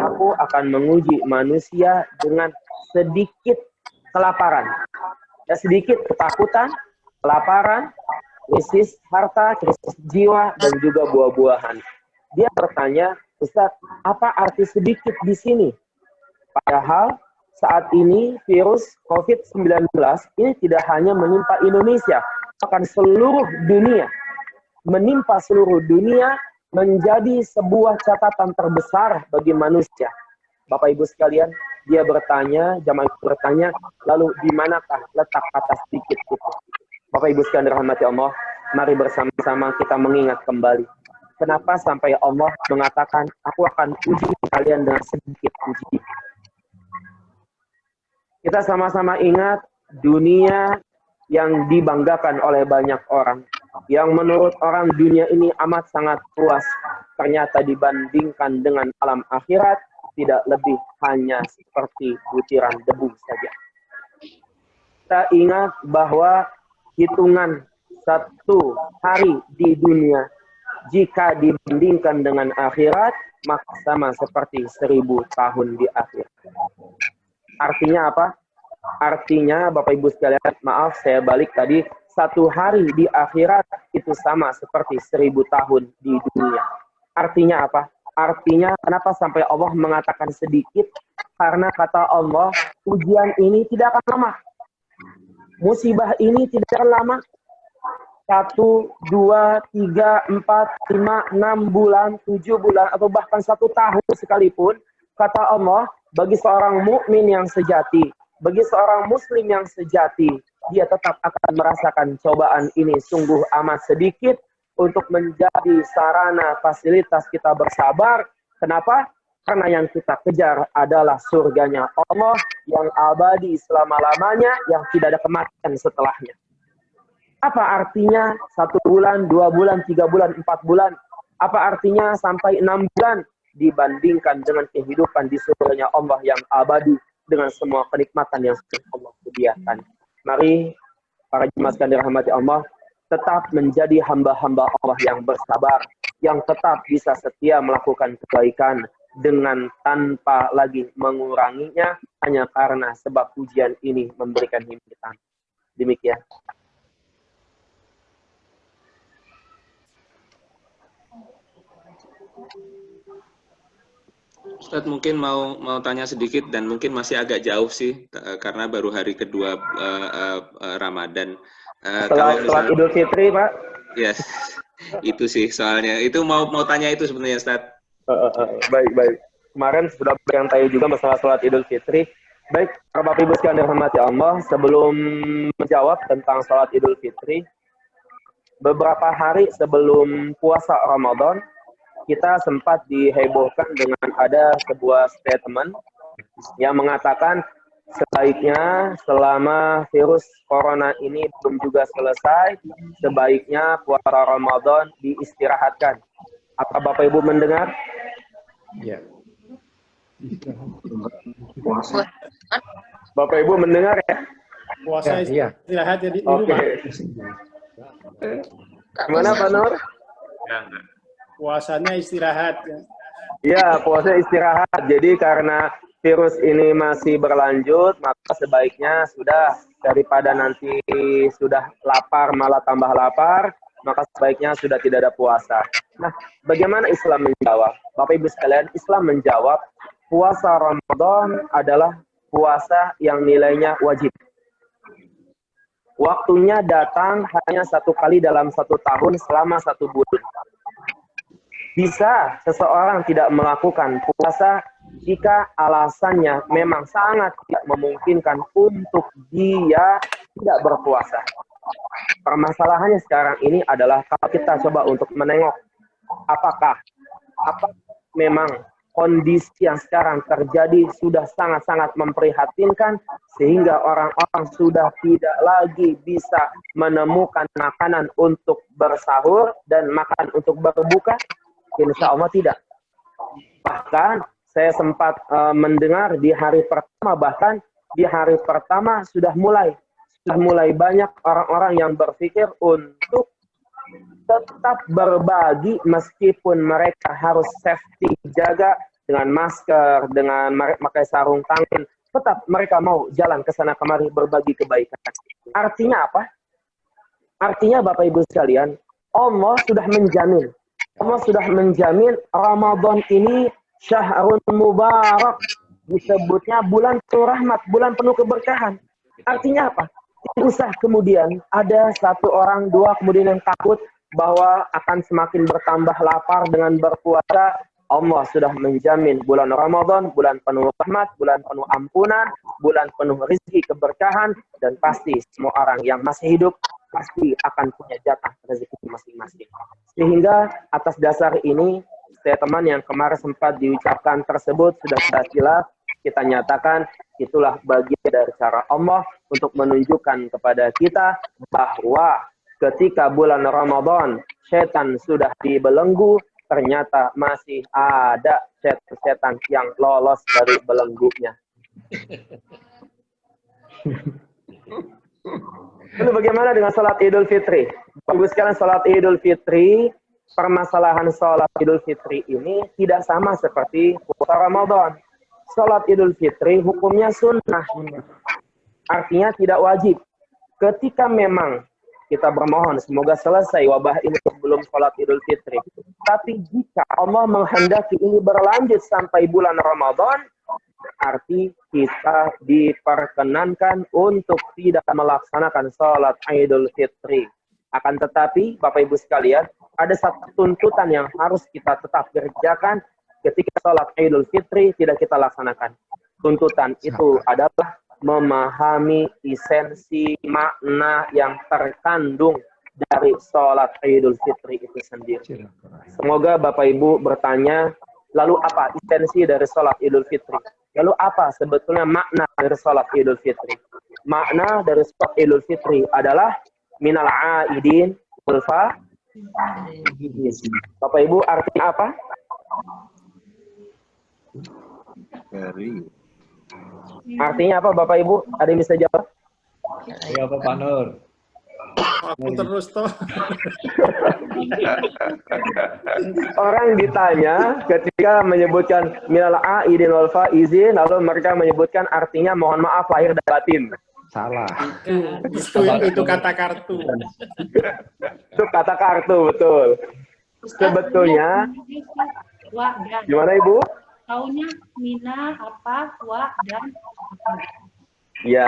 aku akan menguji manusia dengan sedikit kelaparan. Ya, sedikit ketakutan, kelaparan, krisis harta, krisis jiwa, dan juga buah-buahan. Dia bertanya, Ustaz, apa arti sedikit di sini? Padahal saat ini virus COVID-19 ini tidak hanya menimpa Indonesia, bahkan seluruh dunia. Menimpa seluruh dunia menjadi sebuah catatan terbesar bagi manusia. Bapak Ibu sekalian, dia bertanya, jamaah bertanya, lalu di manakah letak kata sedikit itu? Bapak Ibu sekalian dirahmati Allah, mari bersama-sama kita mengingat kembali. Kenapa sampai Allah mengatakan, aku akan uji kalian dengan sedikit uji. Kita sama-sama ingat dunia yang dibanggakan oleh banyak orang. Yang menurut orang dunia ini amat sangat luas. Ternyata dibandingkan dengan alam akhirat, tidak lebih hanya seperti butiran debu saja. Kita ingat bahwa hitungan satu hari di dunia, jika dibandingkan dengan akhirat, maka sama seperti 1000 tahun di akhirat. Artinya apa? Artinya, Bapak Ibu sekalian, maaf saya balik tadi, satu hari di akhirat itu sama seperti 1000 tahun di dunia. Artinya apa? Artinya kenapa sampai Allah mengatakan sedikit? Karena kata Allah, ujian ini tidak akan lama. Musibah ini tidak akan lama. 1, 2, 3, 4, 5, 6 bulan, 7 bulan, atau bahkan 1 tahun sekalipun, kata Allah, bagi seorang mukmin yang sejati, bagi seorang muslim yang sejati, dia tetap akan merasakan cobaan ini sungguh amat sedikit untuk menjadi sarana fasilitas kita bersabar. Kenapa? Karena yang kita kejar adalah surganya Allah yang abadi selama-lamanya, yang tidak ada kematian setelahnya. Apa artinya 1 bulan, 2 bulan, 3 bulan, 4 bulan? Apa artinya sampai 6 bulan dibandingkan dengan kehidupan di surganya Allah yang abadi dengan semua kenikmatan yang sudah Allah sediakan? Mari para jemaat sekalian dirahmati Allah, tetap menjadi hamba-hamba Allah yang bersabar, yang tetap bisa setia melakukan kebaikan dengan tanpa lagi menguranginya hanya karena sebab ujian ini memberikan himpitan. Demikian. Ustadz mungkin mau tanya sedikit dan mungkin masih agak jauh sih karena baru hari kedua Ramadan. Setelah Idul Fitri, Pak. Yes, itu sih soalnya. Itu mau tanya itu sebenarnya, Ustadz. Baik. Kemarin sudah beryantai juga masalah sholat Idul Fitri. Baik, Bapak Ibu sekalian dirahmati Allah, sebelum menjawab tentang sholat Idul Fitri, beberapa hari sebelum puasa Ramadan, kita sempat dihebohkan dengan ada sebuah statement yang mengatakan sebaiknya selama virus corona ini belum juga selesai, sebaiknya puasa Ramadan diistirahatkan. Apa Bapak Ibu mendengar? Ya. Puasa. Bapak Ibu mendengar ya? Puasa istirahat jadi Oke. Gimana Pak Nur? Enggak. Puasanya istirahat. Ya, puasa istirahat. Jadi karena virus ini masih berlanjut, maka sebaiknya sudah daripada nanti sudah lapar malah tambah lapar, maka sebaiknya sudah tidak ada puasa. Nah, bagaimana Islam menjawab? Bapak Ibu sekalian, Islam menjawab puasa Ramadan adalah puasa yang nilainya wajib. Waktunya datang hanya 1 kali dalam 1 tahun selama 1 bulan. Bisa seseorang tidak melakukan puasa jika alasannya memang sangat tidak memungkinkan untuk dia tidak berpuasa. Permasalahannya sekarang ini adalah kalau kita coba untuk menengok apakah memang kondisi yang sekarang terjadi sudah sangat-sangat memprihatinkan sehingga orang-orang sudah tidak lagi bisa menemukan makanan untuk bersahur dan makan untuk berbuka. Insya Allah tidak. Bahkan saya sempat mendengar di hari pertama sudah mulai banyak orang-orang yang berpikir untuk tetap berbagi meskipun mereka harus safety jaga dengan masker, dengan memakai sarung tangan, tetap mereka mau jalan ke sana kemari berbagi kebaikan. Artinya apa? Artinya Bapak Ibu sekalian, Allah sudah menjamin Ramadan ini syahrun mubarak, disebutnya bulan penuh rahmat, bulan penuh keberkahan. Artinya apa? Tidak usah kemudian ada 1 orang, 2 kemudian yang takut bahwa akan semakin bertambah lapar dengan berpuasa. Allah sudah menjamin bulan Ramadan, bulan penuh rahmat, bulan penuh ampunan, bulan penuh rezeki keberkahan, dan pasti semua orang yang masih hidup pasti akan punya jatah rezeki masing-masing. Sehingga atas dasar ini, statement yang kemarin sempat diucapkan tersebut sudah jelas kita nyatakan itulah bagian dari cara Allah untuk menunjukkan kepada kita bahwa ketika bulan Ramadan setan sudah dibelenggu, ternyata masih ada setan yang lolos dari belenggunya. Lalu bagaimana dengan sholat Idul Fitri? Bagus sekali sholat Idul Fitri. Permasalahan sholat Idul Fitri ini tidak sama seperti puasa Ramadan. Sholat Idul Fitri hukumnya sunnah. Artinya tidak wajib. Ketika memang kita bermohon semoga selesai wabah ini sebelum sholat Idul Fitri. Tapi jika Allah menghendaki ini berlanjut sampai bulan Ramadan, berarti kita diperkenankan untuk tidak melaksanakan sholat Idul Fitri. Akan tetapi, Bapak Ibu sekalian, ada satu tuntutan yang harus kita tetap kerjakan ketika sholat Idul Fitri tidak kita laksanakan. Tuntutan itu adalah memahami esensi makna yang terkandung dari sholat Idul Fitri itu sendiri. Semoga Bapak Ibu bertanya, lalu apa esensi dari sholat Idul Fitri? Lalu apa sebetulnya makna dari sholat Idul Fitri? Makna dari sholat Idul Fitri adalah minal aidin ulfa. Bapak Ibu, artinya apa? Artinya apa Bapak Ibu? Ada yang bisa jawab? Ya Pak Nur. Aku terus toh. Orang ditanya ketika menyebutkan minal aidin wal faizin, lalu mereka menyebutkan artinya mohon maaf lahir dan batin. Salah. Itu kata kartu. Itu kata kartu, betul. Sebetulnya, gimana Ibu? Taunya mina apa, wa dan apa. Ya,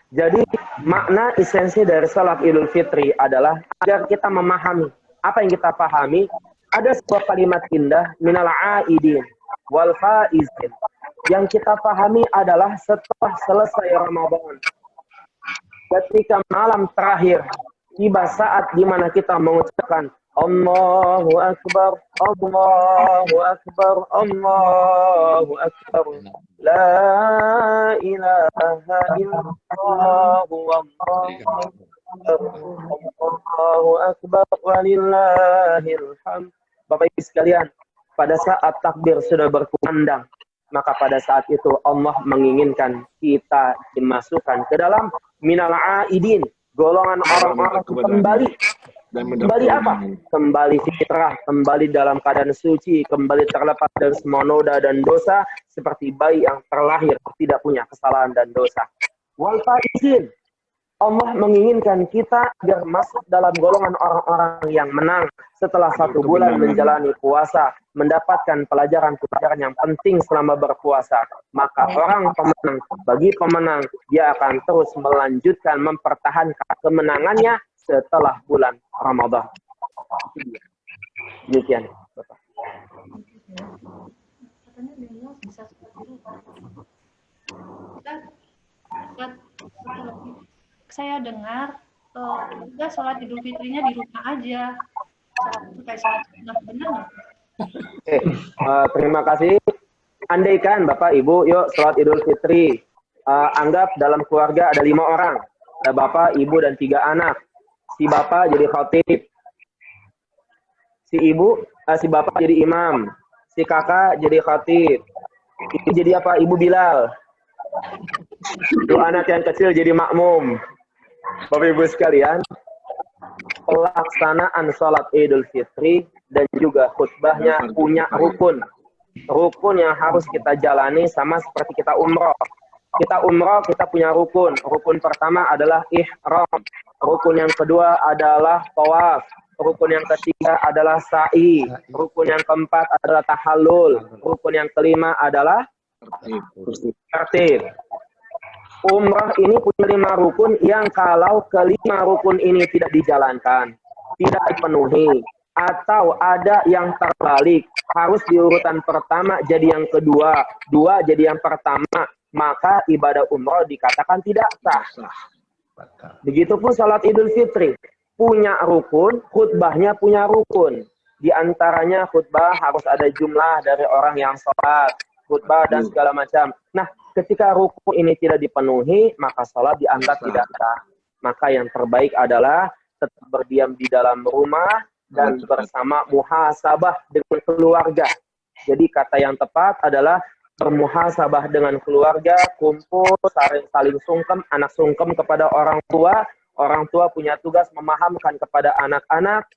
jadi makna esensi dari salat Idul Fitri adalah agar kita memahami apa yang kita pahami. Ada sebuah kalimat indah minal aidin wal faizin. Yang kita pahami adalah setelah selesai Ramadan, ketika malam terakhir tiba saat di mana kita mengucapkan Allahu Akbar, Allahu Akbar, Allahu Akbar, La ilaha illallah, Allahu Akbar, walillahil hamd. Bapak Ibu sekalian, pada saat takbir sudah berkumandang, maka pada saat itu Allah menginginkan kita dimasukkan ke dalam minal aidin, golongan orang-orang kembali. Kembali apa? Kembali fitrah, kembali dalam keadaan suci, kembali terlepas dari semua noda dan dosa, seperti bayi yang terlahir tidak punya kesalahan dan dosa. Wal faizin, Allah menginginkan kita agar masuk dalam golongan orang-orang yang menang setelah 1 bulan menjalani puasa, mendapatkan pelajaran-pelajaran yang penting selama berpuasa. Maka orang pemenang, bagi pemenang, dia akan terus melanjutkan mempertahankan kemenangannya setelah bulan Ramadan. Demikian, Bapak. Saya dengar udah sholat Idul Fitrinya di rumah aja. Kayak sholat sunnah, benar nggak? Terima kasih. Andaikan Bapak Ibu, yuk sholat Idul Fitri. Anggap dalam keluarga ada 5 orang. Ada Bapak, Ibu, dan 3 anak. Si Bapak jadi khatib. Si Bapak jadi imam. Si Kakak jadi khatib. Ibu jadi apa? Ibu Bilal. Itu anak yang kecil jadi makmum. Bapak Ibu sekalian, pelaksanaan sholat Idul Fitri dan juga khutbahnya punya rukun. Rukun yang harus kita jalani sama seperti kita umroh. Kita umroh, kita punya rukun. Rukun pertama adalah ihram. Rukun yang kedua adalah tawaf. Rukun yang ketiga adalah sa'i. Rukun yang keempat adalah tahallul. Rukun yang kelima adalah tertib. Umrah ini punya 5 rukun yang kalau kelima rukun ini tidak dijalankan, tidak dipenuhi, atau ada yang terbalik, harus di urutan pertama jadi yang kedua, 2 jadi yang pertama, maka ibadah umrah dikatakan tidak sah. Begitupun salat Idul Fitri, punya rukun, khutbahnya punya rukun. Di antaranya khutbah harus ada jumlah dari orang yang sholat, khutbah dan segala macam. Nah, ketika rukun ini tidak dipenuhi, maka sholat dianggap tidak sah. Maka yang terbaik adalah tetap berdiam di dalam rumah dan bersama muhasabah dengan keluarga. Jadi kata yang tepat adalah bermuhasabah dengan keluarga, kumpul, saling sungkem, anak sungkem kepada orang tua punya tugas memahamkan kepada anak-anak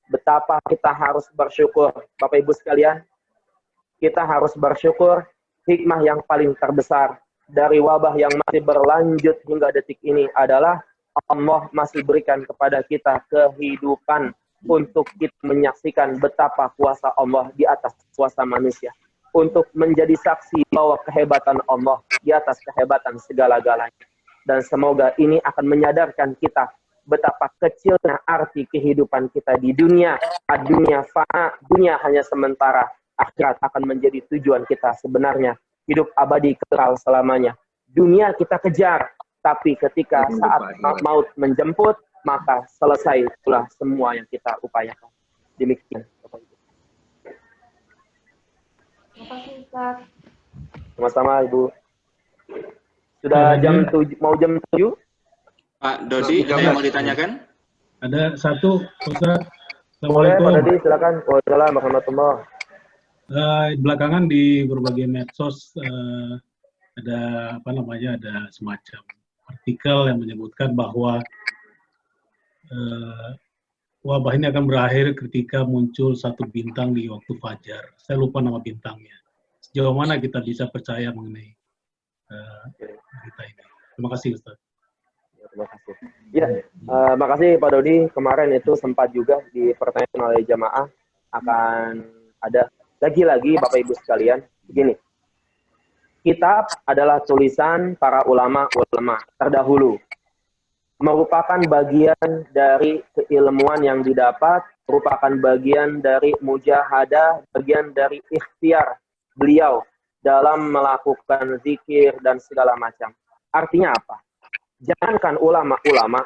betapa kita harus bersyukur. Bapak Ibu sekalian, kita harus bersyukur. Hikmah yang paling terbesar dari wabah yang masih berlanjut hingga detik ini adalah Allah masih berikan kepada kita kehidupan untuk kita menyaksikan betapa kuasa Allah di atas kuasa manusia. Untuk menjadi saksi bahwa kehebatan Allah di atas kehebatan segala-galanya. Dan semoga ini akan menyadarkan kita betapa kecilnya arti kehidupan kita di dunia. Dunia fana, dunia hanya sementara. Akhirat akan menjadi tujuan kita sebenarnya. Hidup abadi kekal selamanya. Dunia kita kejar, tapi ketika saat maut menjemput, maka selesai pula semua yang kita upayakan. Demikian. Terima kasih, Ustaz. Sama-sama, Ibu. Sudah mau jam 7? Pak Dodi, ada yang mau ditanyakan? Ada satu, Ustaz. Boleh, Pak Assalamualaikum. Dodi, silakan. Waalaikumsalam warahmatullahi. Belakangan di berbagai medsos ada ada semacam artikel yang menyebutkan bahwa wabah ini akan berakhir ketika muncul satu bintang di waktu fajar. Saya lupa nama bintangnya. Sejauh mana kita bisa percaya mengenai berita ini? Terima kasih, Ustaz. Terima kasih. Ya, makasih Pak Dodi. Kemarin itu sempat juga dipertanyakan oleh jamaah akan ada lagi-lagi Bapak Ibu sekalian. Begini, kitab adalah tulisan para ulama-ulama terdahulu. Merupakan bagian dari keilmuan yang didapat, merupakan bagian dari mujahadah, bagian dari ikhtiar beliau dalam melakukan zikir dan segala macam. Artinya apa? Jangankan ulama-ulama,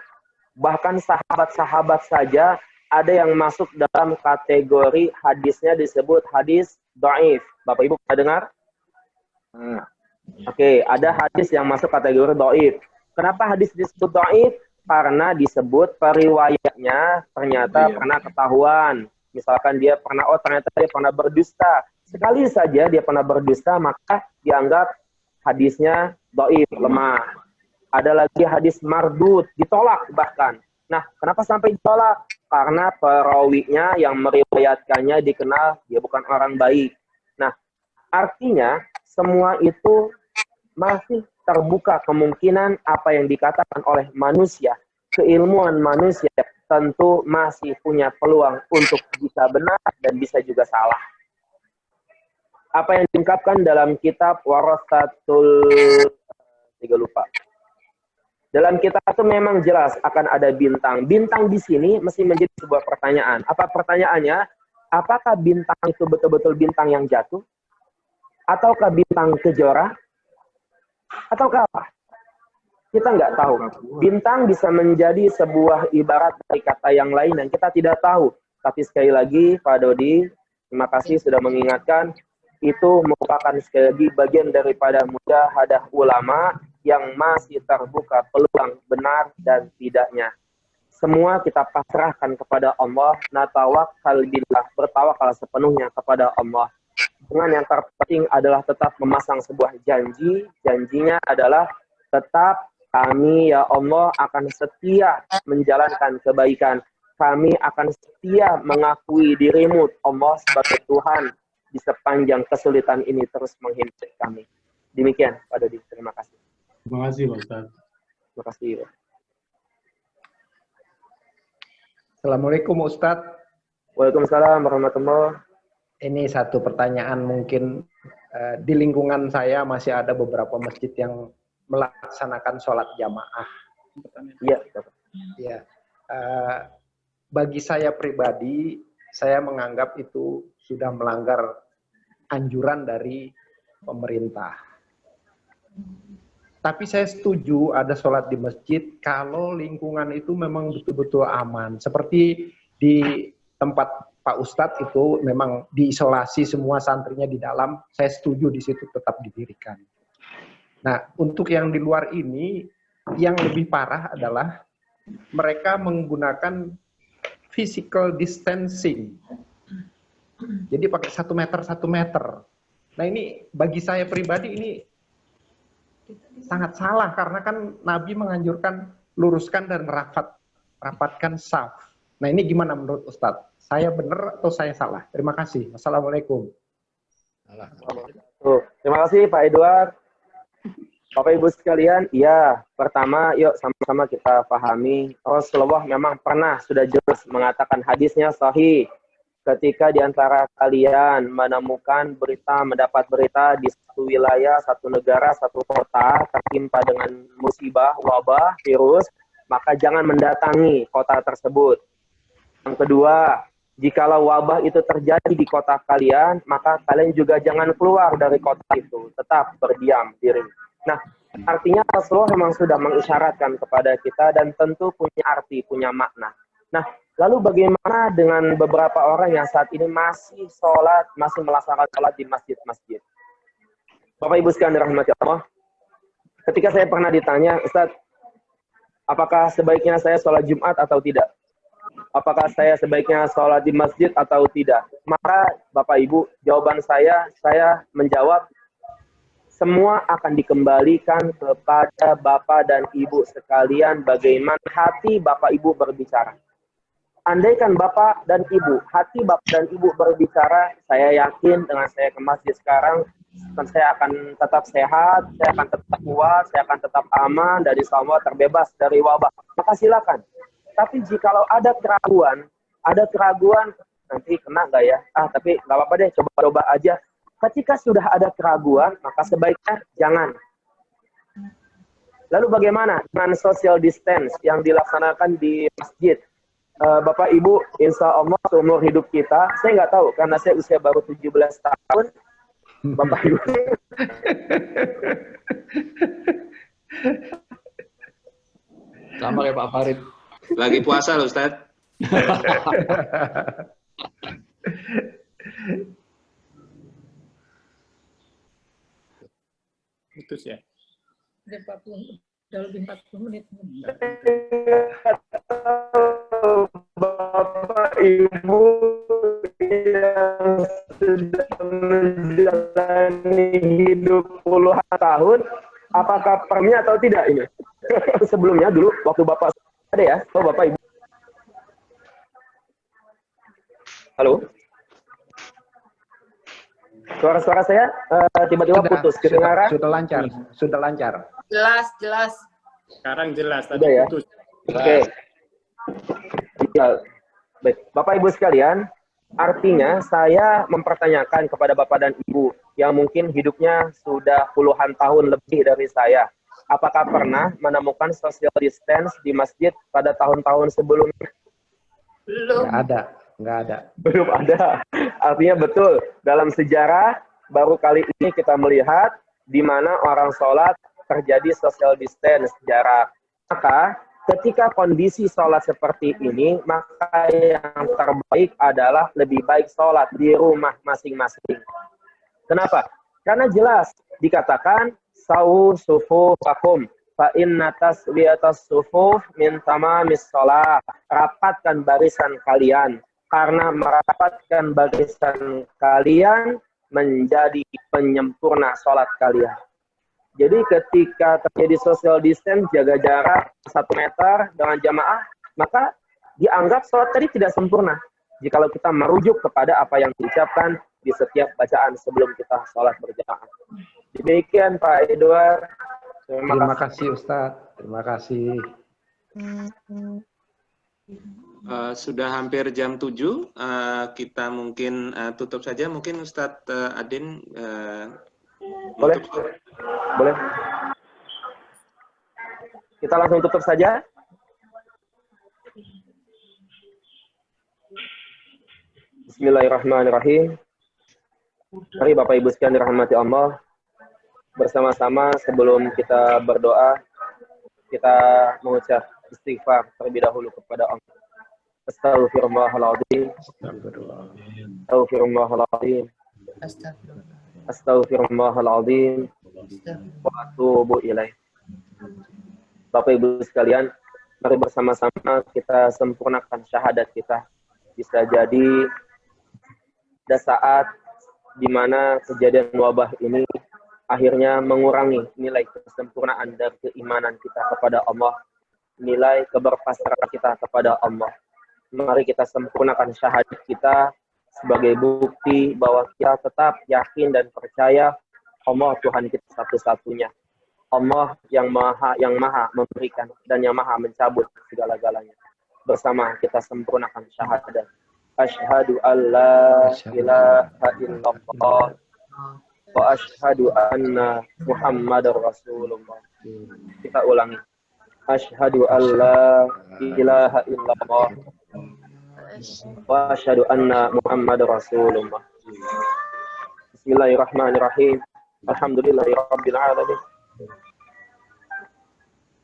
bahkan sahabat-sahabat saja ada yang masuk dalam kategori hadisnya disebut hadis dhaif. Bapak Ibu pernah dengar? Oke, ada hadis yang masuk kategori dhaif. Kenapa hadis disebut dhaif? Karena disebut periwayatnya ternyata pernah ketahuan. Misalkan dia pernah, ternyata dia pernah berdusta. Sekali saja dia pernah berdusta, maka dianggap hadisnya dhaif, lemah. Ada lagi hadis mardud, ditolak bahkan. Nah, kenapa sampai ditolak? Karena perawinya yang meriwayatkannya dikenal dia bukan orang baik. Nah, artinya semua itu masih terbuka kemungkinan apa yang dikatakan oleh manusia. Keilmuan manusia tentu masih punya peluang untuk bisa benar dan bisa juga salah. Apa yang diungkapkan dalam kitab Warasatul dalam kitab itu memang jelas akan ada bintang. Bintang di sini mesti menjadi sebuah pertanyaan. Apa pertanyaannya? Apakah bintang itu betul-betul bintang yang jatuh? Ataukah bintang kejora? Ataukah apa? Kita nggak tahu. Bintang bisa menjadi sebuah ibarat dari kata yang lain yang kita tidak tahu. Tapi sekali lagi, Pak Dodi, terima kasih sudah mengingatkan. Itu merupakan sekali lagi bagian daripada mujahadah ulama yang masih terbuka peluang benar dan tidaknya. Semua kita pasrahkan kepada Allah. Natawakkal billah, bertawakal sepenuhnya kepada Allah. Dengan yang terpenting adalah tetap memasang sebuah janji. Janjinya adalah tetap kami ya Allah akan setia menjalankan kebaikan. Kami akan setia mengakui dirimu Allah sebagai Tuhan di sepanjang kesulitan ini terus menghimpit kami. Demikian Pak Dodi, terima kasih. Terima kasih, Pak Ustaz. Terima kasih. Assalamualaikum Ustadz. Waalaikumsalam warahmatullahi. Ini satu pertanyaan mungkin di lingkungan saya masih ada beberapa masjid yang melaksanakan sholat jamaah. Iya. Ya, bagi saya pribadi, saya menganggap itu sudah melanggar anjuran dari pemerintah. Tapi saya setuju ada sholat di masjid kalau lingkungan itu memang betul-betul aman. Seperti di tempat Pak Ustadz itu memang diisolasi semua santrinya di dalam, saya setuju di situ tetap didirikan. Nah, untuk yang di luar ini, yang lebih parah adalah mereka menggunakan physical distancing. Jadi pakai 1 meter, 1 meter. Nah ini bagi saya pribadi ini sangat salah karena kan Nabi menganjurkan luruskan dan rapatkan saf. Nah ini gimana menurut Ustadz? Saya benar atau saya salah? Terima kasih. Wassalamualaikum. Terima kasih Pak Edward. Bapak Ibu sekalian, ya, pertama yuk sama-sama kita pahami Rasulullah memang pernah sudah jelas mengatakan hadisnya sahih. Ketika di antara kalian menemukan berita, mendapat berita di satu wilayah, satu negara, satu kota tertimpa dengan musibah, wabah, virus, maka jangan mendatangi kota tersebut. Yang kedua, jikalau wabah itu terjadi di kota kalian, maka kalian juga jangan keluar dari kota itu, tetap berdiam diri. Nah, artinya Rasulullah memang sudah mengisyaratkan kepada kita dan tentu punya arti, punya makna. Nah, lalu bagaimana dengan beberapa orang yang saat ini masih sholat, masih melaksanakan sholat di masjid-masjid? Bapak Ibu sekalian dirahmati Allah, ketika saya pernah ditanya, Ustaz, apakah sebaiknya saya sholat Jumat atau tidak? Apakah saya sebaiknya sholat di masjid atau tidak? Maka Bapak Ibu, jawaban saya menjawab, semua akan dikembalikan kepada Bapak dan Ibu sekalian bagaimana hati Bapak Ibu berbicara. Andaikan Bapak dan Ibu, hati Bapak dan Ibu berbicara, saya yakin dengan saya ke masjid sekarang, saya akan tetap sehat, saya akan tetap kuat, saya akan tetap aman, dari semua terbebas dari wabah. Maka silakan. Tapi jikalau ada keraguan, nanti kena nggak ya? Tapi nggak apa-apa deh, coba-coba aja. Ketika sudah ada keraguan, maka sebaiknya jangan. Lalu bagaimana dengan social distance yang dilaksanakan di masjid? Bapak Ibu, insya Allah seumur hidup kita, saya nggak tahu karena saya usia baru 17 tahun. Bapak Ibu. Sama kayak Pak Farid. Lagi puasa loh, Ustaz. Putus ya. Udah lebih 40 menit. Bapak Ibu yang sudah menjalani hidup puluhan tahun, apakah perlunya atau tidak ini? Sebelumnya dulu waktu Bapak ada ya, Bapak Ibu. Halo. Suara-suara saya tiba-tiba putus. Kedengaran? Sudah lancar. Jelas. Sekarang jelas, tadi Sudah ya? putus. Oke. Ya, baik. Bapak Ibu sekalian, artinya saya mempertanyakan kepada Bapak dan Ibu yang mungkin hidupnya sudah puluhan tahun lebih dari saya. Apakah pernah menemukan social distance di masjid pada tahun-tahun sebelumnya? Belum. Nggak ada. Belum ada. Artinya betul, dalam sejarah baru kali ini kita melihat di mana orang sholat terjadi social distance, jarak. Maka ketika kondisi sholat seperti ini, maka yang terbaik adalah lebih baik sholat di rumah masing-masing. Kenapa? Karena jelas dikatakan sawu sufufakum fa inna taswiyatas sufuf min tamamis shalah. Rapatkan barisan kalian, karena merapatkan barisan kalian menjadi penyempurna sholat kalian. Jadi ketika terjadi social distance, jaga jarak 1 meter dengan jamaah, maka dianggap sholat tadi tidak sempurna. Jikalau kita merujuk kepada apa yang diucapkan di setiap bacaan sebelum kita sholat berjamaah. Demikian Pak Edward. Terima kasih Ustadz. Terima kasih. Sudah hampir jam 7, kita mungkin tutup saja. Mungkin Ustadz Adin boleh? Boleh. Kita langsung tutup saja. Bismillahirrahmanirrahim. Mari Bapak Ibu sekalian dirahmati Allah. Bersama-sama sebelum kita berdoa, kita mengucap istighfar terlebih dahulu kepada Allah. Astaghfirullahaladzim. Astaghfirullahaladzim. Astaghfirullahaladzim. Wa atubu ilaih. Bapak Ibu sekalian, mari bersama-sama kita sempurnakan syahadat kita. Bisa jadi ada saat di mana kejadian wabah ini akhirnya mengurangi nilai kesempurnaan dan keimanan kita kepada Allah, nilai keberpasrahan kita kepada Allah. Mari kita sempurnakan syahadat kita sebagai bukti bahwa kita tetap yakin dan percaya Allah Tuhan kita satu-satunya. Allah yang maha memberikan dan yang maha mencabut segala-galanya. Bersama kita sempurnakan syahadat. Asyhadu an la ilaha illallah wa asyhadu anna Muhammadar Rasulullah. Kita ulangi. Asyhadu an la ilaha illallah wa asyhadu anna Muhammadar Rasulullah. Bismillahirrahmanirrahim. Alhamdulillahirabbil alamin.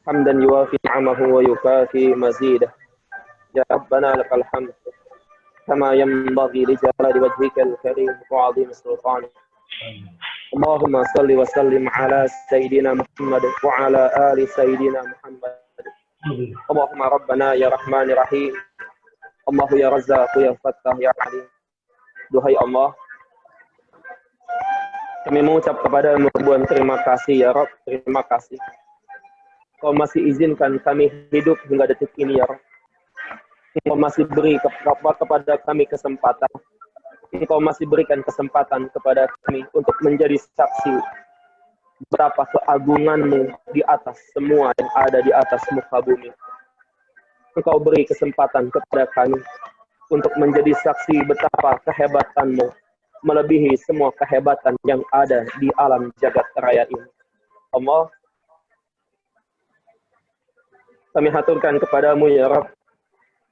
Hamdan yuwafi ni'amahu wa yukafi mazidah. Ya Rabbana lakal hamd kama yanbaghi li jalali wajhikal karim wa 'azimi sultanik. Allahumma salli wa sallim ala sayyidina Muhammad wa ala ali sayyidina Muhammad. Allahumma rabbana ya rahman ya rahim. Allahu ya razzaq ya fattah ya alim. Duhai Allah, kami mengucap kepada-Mu ribuan terima kasih ya Rabb, terima kasih. Kau masih izinkan kami hidup hingga detik ini ya Rabb. Engkau masih beri kepada kami kesempatan. Engkau masih berikan kesempatan kepada kami untuk menjadi saksi betapa keagungan-Mu di atas semua yang ada di atas muka bumi. Engkau beri kesempatan kepada kami untuk menjadi saksi betapa kehebatan-Mu melebihi semua kehebatan yang ada di alam jagat raya ini. Allah, kami haturkan kepada-Mu ya Rabb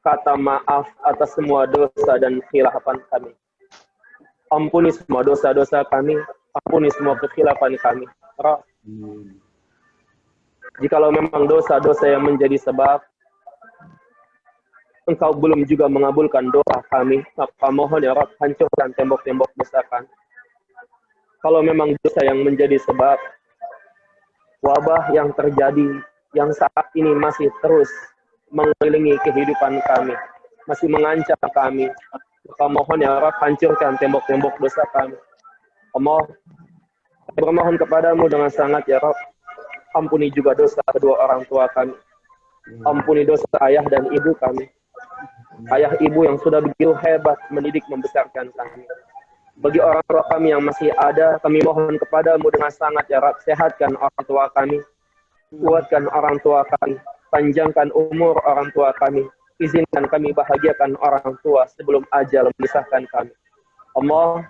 kata maaf atas semua dosa dan khilafan kami. Ampuni semua dosa-dosa kami, ampuni semua kekhilafan kami. Rabb, jikalau memang dosa-dosa yang menjadi sebab Engkau belum juga mengabulkan doa kami, maka mohon ya Rabb, hancurkan tembok-tembok dosa kami. Kalau memang dosa yang menjadi sebab wabah yang terjadi, yang saat ini masih terus mengelilingi kehidupan kami, masih mengancam kami, maka mohon ya Rabb, hancurkan tembok-tembok dosa kami. Allah, kami bermohon kepada-Mu dengan sangat ya Rabb, ampuni juga dosa kedua orang tua kami, ampuni dosa ayah dan ibu kami, ayah ibu yang sudah begitu hebat mendidik membesarkan kami. Bagi orang tua kami yang masih ada, kami mohon kepada-Mu dengan sangat ya Rabb, sehatkan orang tua kami, kuatkan orang tua kami, panjangkan umur orang tua kami, izinkan kami bahagiakan orang tua sebelum ajal memisahkan kami. Allah,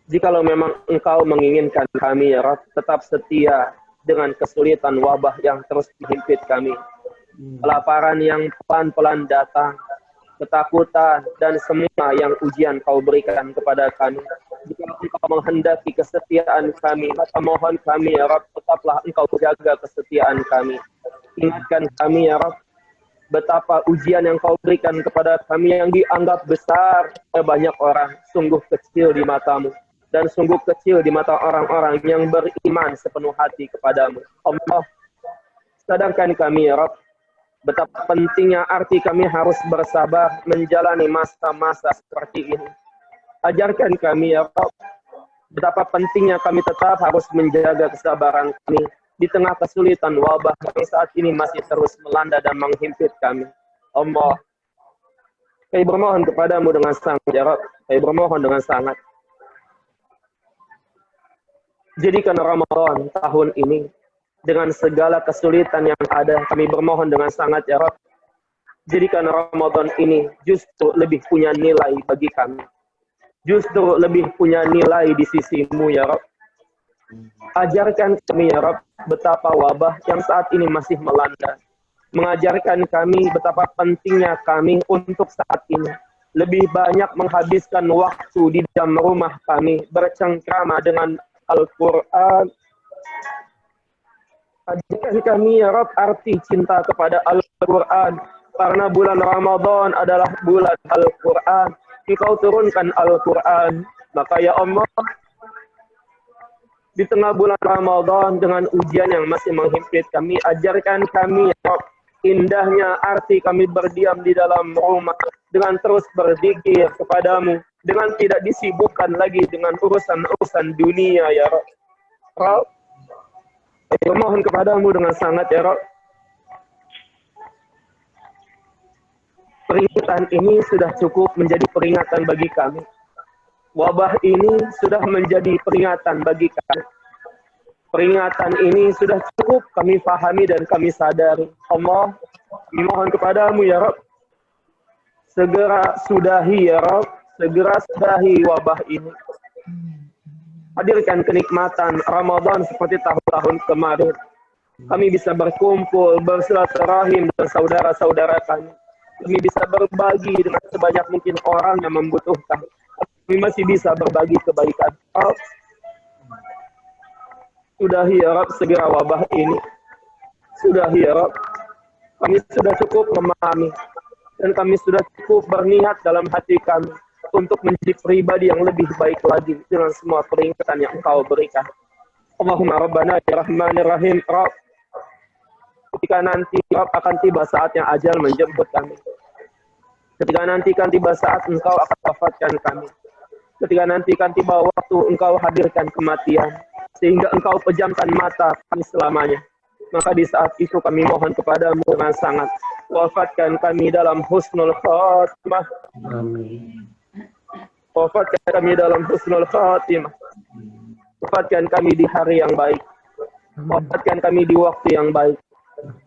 jikalau memang Engkau menginginkan kami ya Rabb tetap setia dengan kesulitan wabah yang terus menghimpit kami, kelaparan yang pelan-pelan datang, ketakutan, dan semua yang ujian Kau berikan kepada kami. Jika Engkau menghendaki kesetiaan kami, maka mohon kami ya Rabb, tetaplah Engkau jaga kesetiaan kami. Ingatkan kami ya Rabb, betapa ujian yang Kau berikan kepada kami yang dianggap besar oleh banyak orang, sungguh kecil di mata-Mu, dan sungguh kecil di mata orang-orang yang beriman sepenuh hati kepada-Mu. Allah, sadarkan kami ya Rabb, betapa pentingnya arti kami harus bersabar menjalani masa-masa seperti ini. Ajarkan kami ya Rabb, betapa pentingnya kami tetap harus menjaga kesabaran kami di tengah kesulitan wabah yang saat ini masih terus melanda dan menghimpit kami. Allah, kami bermohon kepada-Mu dengan sangat ya Rabb, kami bermohon dengan sangat. Jadikan Ramadan tahun ini dengan segala kesulitan yang ada, kami bermohon dengan sangat ya Rabb, jadikan Ramadan ini justru lebih punya nilai bagi kami, justru lebih punya nilai di sisi-Mu ya Rabb. Ajarkan kami ya Rabb, betapa wabah yang saat ini masih melanda, mengajarkan kami betapa pentingnya kami untuk saat ini lebih banyak menghabiskan waktu di dalam rumah kami, bercengkrama dengan Al-Quran. Ajarkan kami ya Rabb arti cinta kepada Al-Quran, karena bulan Ramadan adalah bulan Al-Quran. Engkau turunkan Al-Quran, maka ya Allah, di tengah bulan Ramadan dengan ujian yang masih menghimpit kami, ajarkan kami ya Rabb, indahnya arti kami berdiam di dalam rumah dengan terus berzikir kepada-Mu, dengan tidak disibukkan lagi dengan urusan-urusan dunia ya Rabb. Rabb, saya mohon kepada-Mu dengan sangat ya Rabb, peringatan ini sudah cukup menjadi peringatan bagi kami. Wabah ini sudah menjadi peringatan bagi kami. Peringatan ini sudah cukup kami pahami dan kami sadari. Allah, mohon kepadamu ya Rabb, segera sudahi ya Rabb, segera sudahi wabah ini. Hadirkan kenikmatan Ramadan seperti tahun-tahun kemarin. Kami bisa berkumpul, bersilaturahim dengan saudara-saudara kami. Kami bisa berbagi dengan sebanyak mungkin orang yang membutuhkan. Kami masih bisa berbagi kebaikan. Sudahi ya Rabb segera wabah ini. Sudahi ya Rabb. Kami sudah cukup memahami. Dan kami sudah cukup berniat dalam hati kami untuk menjadi pribadi yang lebih baik lagi dengan semua peringatan yang Engkau berikan. Allahumma Rabbana ya Rahmanir Rahim. Rabb, ketika nanti Rabb akan tiba saatnya ajal menjemput kami. Ketika nanti akan tiba saat Engkau akan wafatkan kami. Ketika nanti akan tiba waktu Engkau hadirkan kematian, sehingga Engkau pejamkan mata kami selamanya. Maka di saat itu kami mohon kepadamu dengan sangat, wafatkan kami dalam husnul khatimah. Amin. Wafatkan kami dalam husnul khatimah. Wafatkan kami di hari yang baik. Wafatkan kami di waktu yang baik.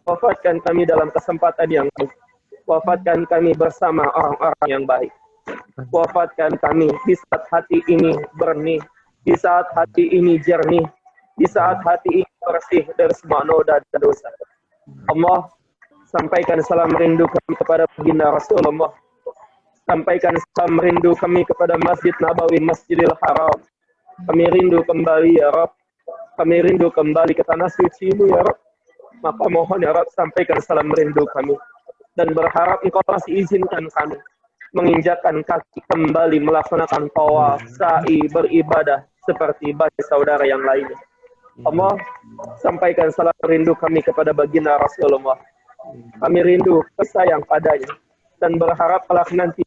Wafatkan kami dalam kesempatan yang baik. Wafatkan kami bersama orang-orang yang baik. Wafatkan kami di saat hati ini bersih, di saat hati ini jernih, di saat hati ini bersih dari semua noda dan dosa. Allah, sampaikan salam rindu kami kepada baginda Rasulullah. Sampaikan salam rindu kami kepada Masjid Nabawi, Masjidil Haram. Kami rindu kembali ya Rabb. Kami rindu kembali ke tanah suci-Mu ya Rabb. Maka mohon ya Rabb, sampaikan salam rindu kami. Dan berharap Engkau masih izinkan kami menginjakkan kaki kembali melaksanakan tawaf, sa'i, beribadah seperti bagi saudara yang lainnya. Allah, sampaikan salam rindu kami kepada baginda Rasulullah. Kami rindu kesayang padanya dan berharap kelak nanti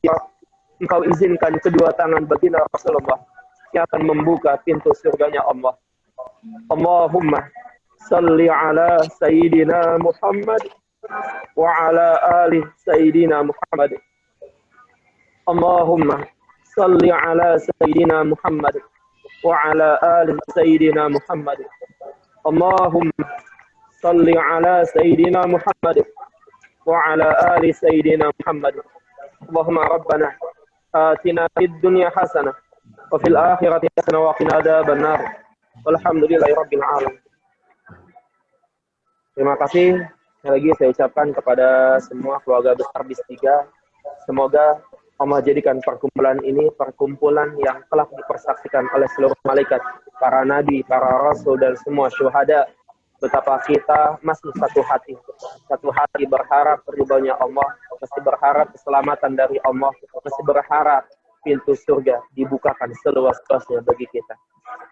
Engkau izinkan kedua tangan baginda Rasulullah yang akan membuka pintu surganya Allah. Allahumma salli ala Sayyidina Muhammad wa ala ali Sayyidina Muhammad. Allahumma salli ala Sayyidina Muhammad wa ala ali Sayyidina Muhammad. Allahumma salli ala Sayyidina Muhammad wa ala ali Sayyidina Muhammad. Allahumma Rabbana atina fid dunya hasanah wa fil akhirati hasanah wa qina adzaban nar. Walhamdulillahi rabbil alamin. Terima kasih. Sekali lagi saya ucapkan kepada semua keluarga besar BIS 3. Semoga Allah jadikan perkumpulan ini perkumpulan yang kelak dipersaksikan oleh seluruh malaikat, para nabi, para rasul, dan semua syuhada. Betapa kita masih satu hati berharap ridhonya Allah, masih berharap keselamatan dari Allah, masih berharap pintu surga dibukakan seluas-luasnya bagi kita.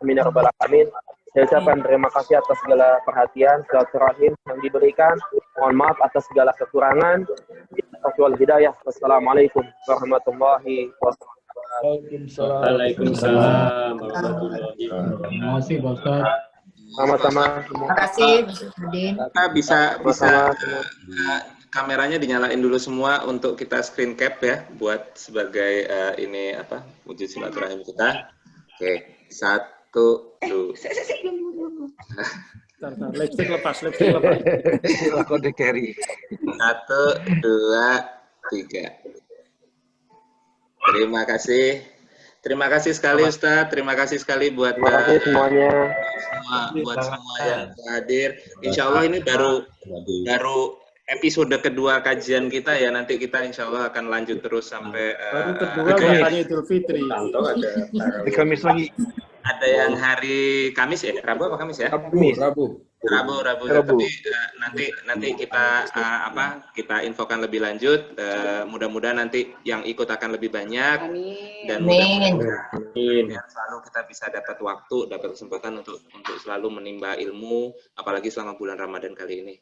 Amin ya rabbal alamin. Saya ucapkan terima kasih atas segala perhatian, silaturahim yang diberikan. Mohon maaf atas segala kekurangan. Hidayah. Wassalamualaikum warahmatullahi wabarakatuh. Waalaikumsalam warahmatullahi wabarakatuh. Terima kasih Pak Ustaz. Sama-sama. Terima kasih, Budin. Kita bisa kameranya dinyalain dulu semua untuk kita screen cap ya, buat sebagai ini apa, wujud silaturahim kita. Oke, 1, 2. Lipstick lepas. Istilah kode carry. 1, 2, 3. Terima kasih sekali Ustadz. Terima kasih sekali buat Terima kasih semuanya. semua yang hadir. Insya Allah ini baru episode kedua kajian kita ya. Nanti kita insya Allah akan lanjut terus sampai Baru kedua katanya Idul Fitri. Di Kamis lagi. ada yang hari Kamis ya, Rabu apa Kamis ya? Rabu. Tapi nanti kita kita infokan lebih lanjut. Mudah-mudahan nanti yang ikut akan lebih banyak. Dan mudah-mudahan selalu kita bisa dapat waktu, dapat kesempatan untuk selalu menimba ilmu, apalagi selama bulan Ramadan kali ini.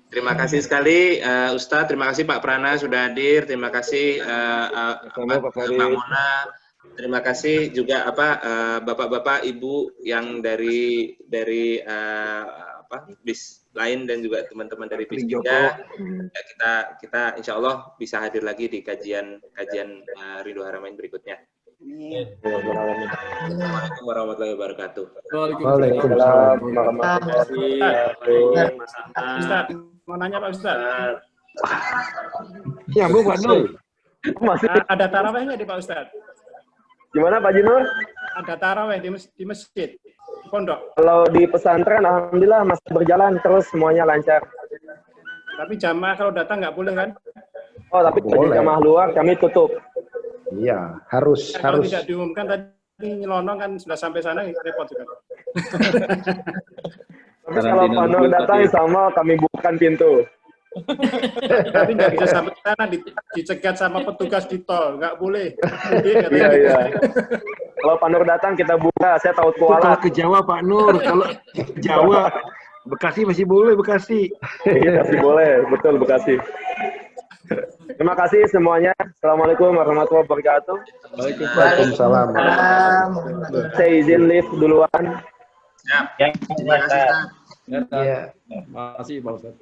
Terima kasih sekali Ustadz, terima kasih Pak Prana sudah hadir, terima kasih Mbak Mona. Terima kasih juga bapak-bapak, ibu yang dari BIS lain dan juga teman-teman dari BIS 3. Kita insya Allah bisa hadir lagi di kajian Ridho Haramain berikutnya. Assalamualaikum warahmatullahi wabarakatuh. Waalaikumsalam warahmatullahi wabarakatuh. Ustaz, mau nanya Pak Ustaz. Ya, Bu, Pak Nur. Masih Ada tarawehnya di Pak Ustaz? gimana Pak Jinur? Ada taraweh di masjid, di pondok. Kalau di pesantren alhamdulillah masih berjalan terus semuanya lancar. Tapi jamaah kalau datang nggak boleh kan? Oh, tapi bagi jamaah luar kami tutup. Iya, harus Kalau harus. tidak diumumkan tadi nyelonong kan sudah sampai sana repot juga. Tapi kalau Pak Nur datang sama kami bukakan pintu. Tapi nggak bisa sampai sana, dicegat sama petugas di tol, nggak boleh. Iya, iya. Kalau Pak Nur datang kita buka, saya tahu Kalau kualat. ke Jawa Pak Nur, kalau ke Jawa, Bekasi masih boleh, Bekasi. Iya, masih boleh, betul Bekasi. Terima kasih semuanya. Assalamualaikum warahmatullahi wabarakatuh. Waalaikumsalam. Saya izin live duluan. Siap. Terima kasih, Ustaz. Iya. Masih Pak Ustaz.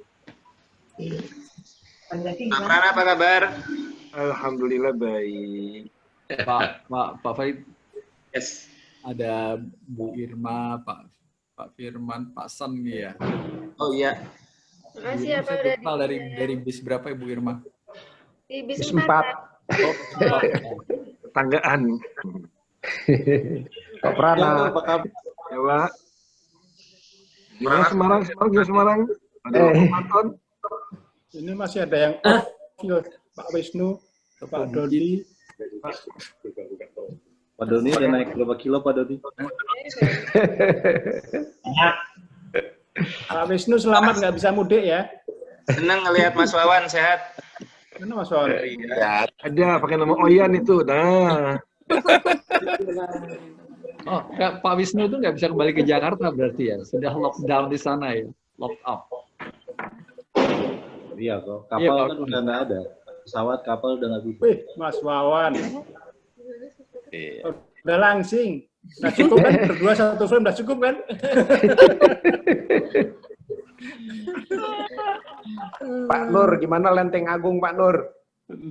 Pak Prana, apa kabar? Alhamdulillah baik. Pak Farid, Yes. ada Bu Irma, Pak Firman, Pak San nih ya. Oh iya. Makasih ya Pak Saya udah kenal dari bis berapa ya Bu Irma? di bis Bis 4. 4. Oh, Tanggaan. Pak Prana. Ya, Pak. Gimana Semarang? Gimana Semarang? Ada penonton? Ini masih ada yang Pak Wisnu, Pak Dodi. Pak Doni udah naik berapa kilo Pak Doni? Pak Wisnu selamat nggak bisa mudik ya. Senang ngelihat Mas Wawan sehat. Mana Mas Wawan? Ada pakai nama Oyan itu. Nah. oh, Pak Wisnu itu nggak bisa kembali ke Jakarta berarti ya? Sudah lockdown di sana ya? Lock up. Iya kok. Iya, Kapal Pak. kan udah nggak ada. Pesawat kapal udah nggak bisa. Wih, Mas Wawan. Udah langsing. Udah cukup kan? Berdua satu frame udah cukup kan? Pak Nur, gimana Lenteng Agung Pak Nur?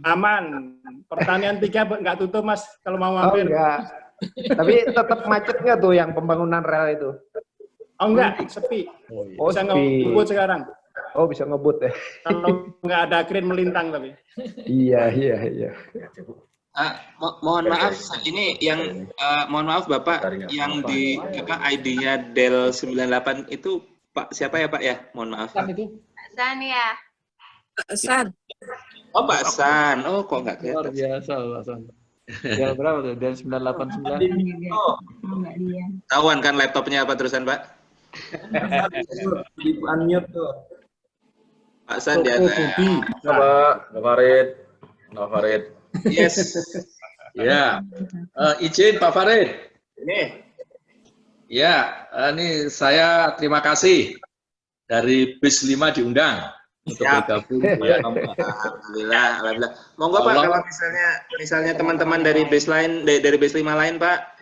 Aman. Pertanian 3 nggak tutup Mas kalau mau Oh mampir. enggak. Tapi tetap macet nggak tuh yang pembangunan rel itu? Oh enggak, sepi. Oh, Bisa sepi. ngebut sekarang. Oh, bisa ngebut ya. Kalau nggak ada kren melintang tapi. Iya, iya, iya. Mohon maaf, ini yang mohon maaf Bapak yang di apa ID-nya Del 98 itu Pak siapa ya Pak ya? Mohon maaf. San ya. San. Oh Pak San. Oh kok nggak Luar kelihatan. biasa Pak San. Del berapa tuh? Del 989. Oh. Tahuan kan laptopnya apa terusan Pak? Di unmute tuh. Pak San di atas. Pak Farid. Pak Farid. Yes. Ya. Izin Pak Farid. Ini. Ya, ini saya terima kasih dari bis 5 diundang untuk bergabung. Ya. Alhamdulillah, alhamdulillah. Monggo Pak kalau misalnya teman-teman dari bis lain dari bis 5 lain Pak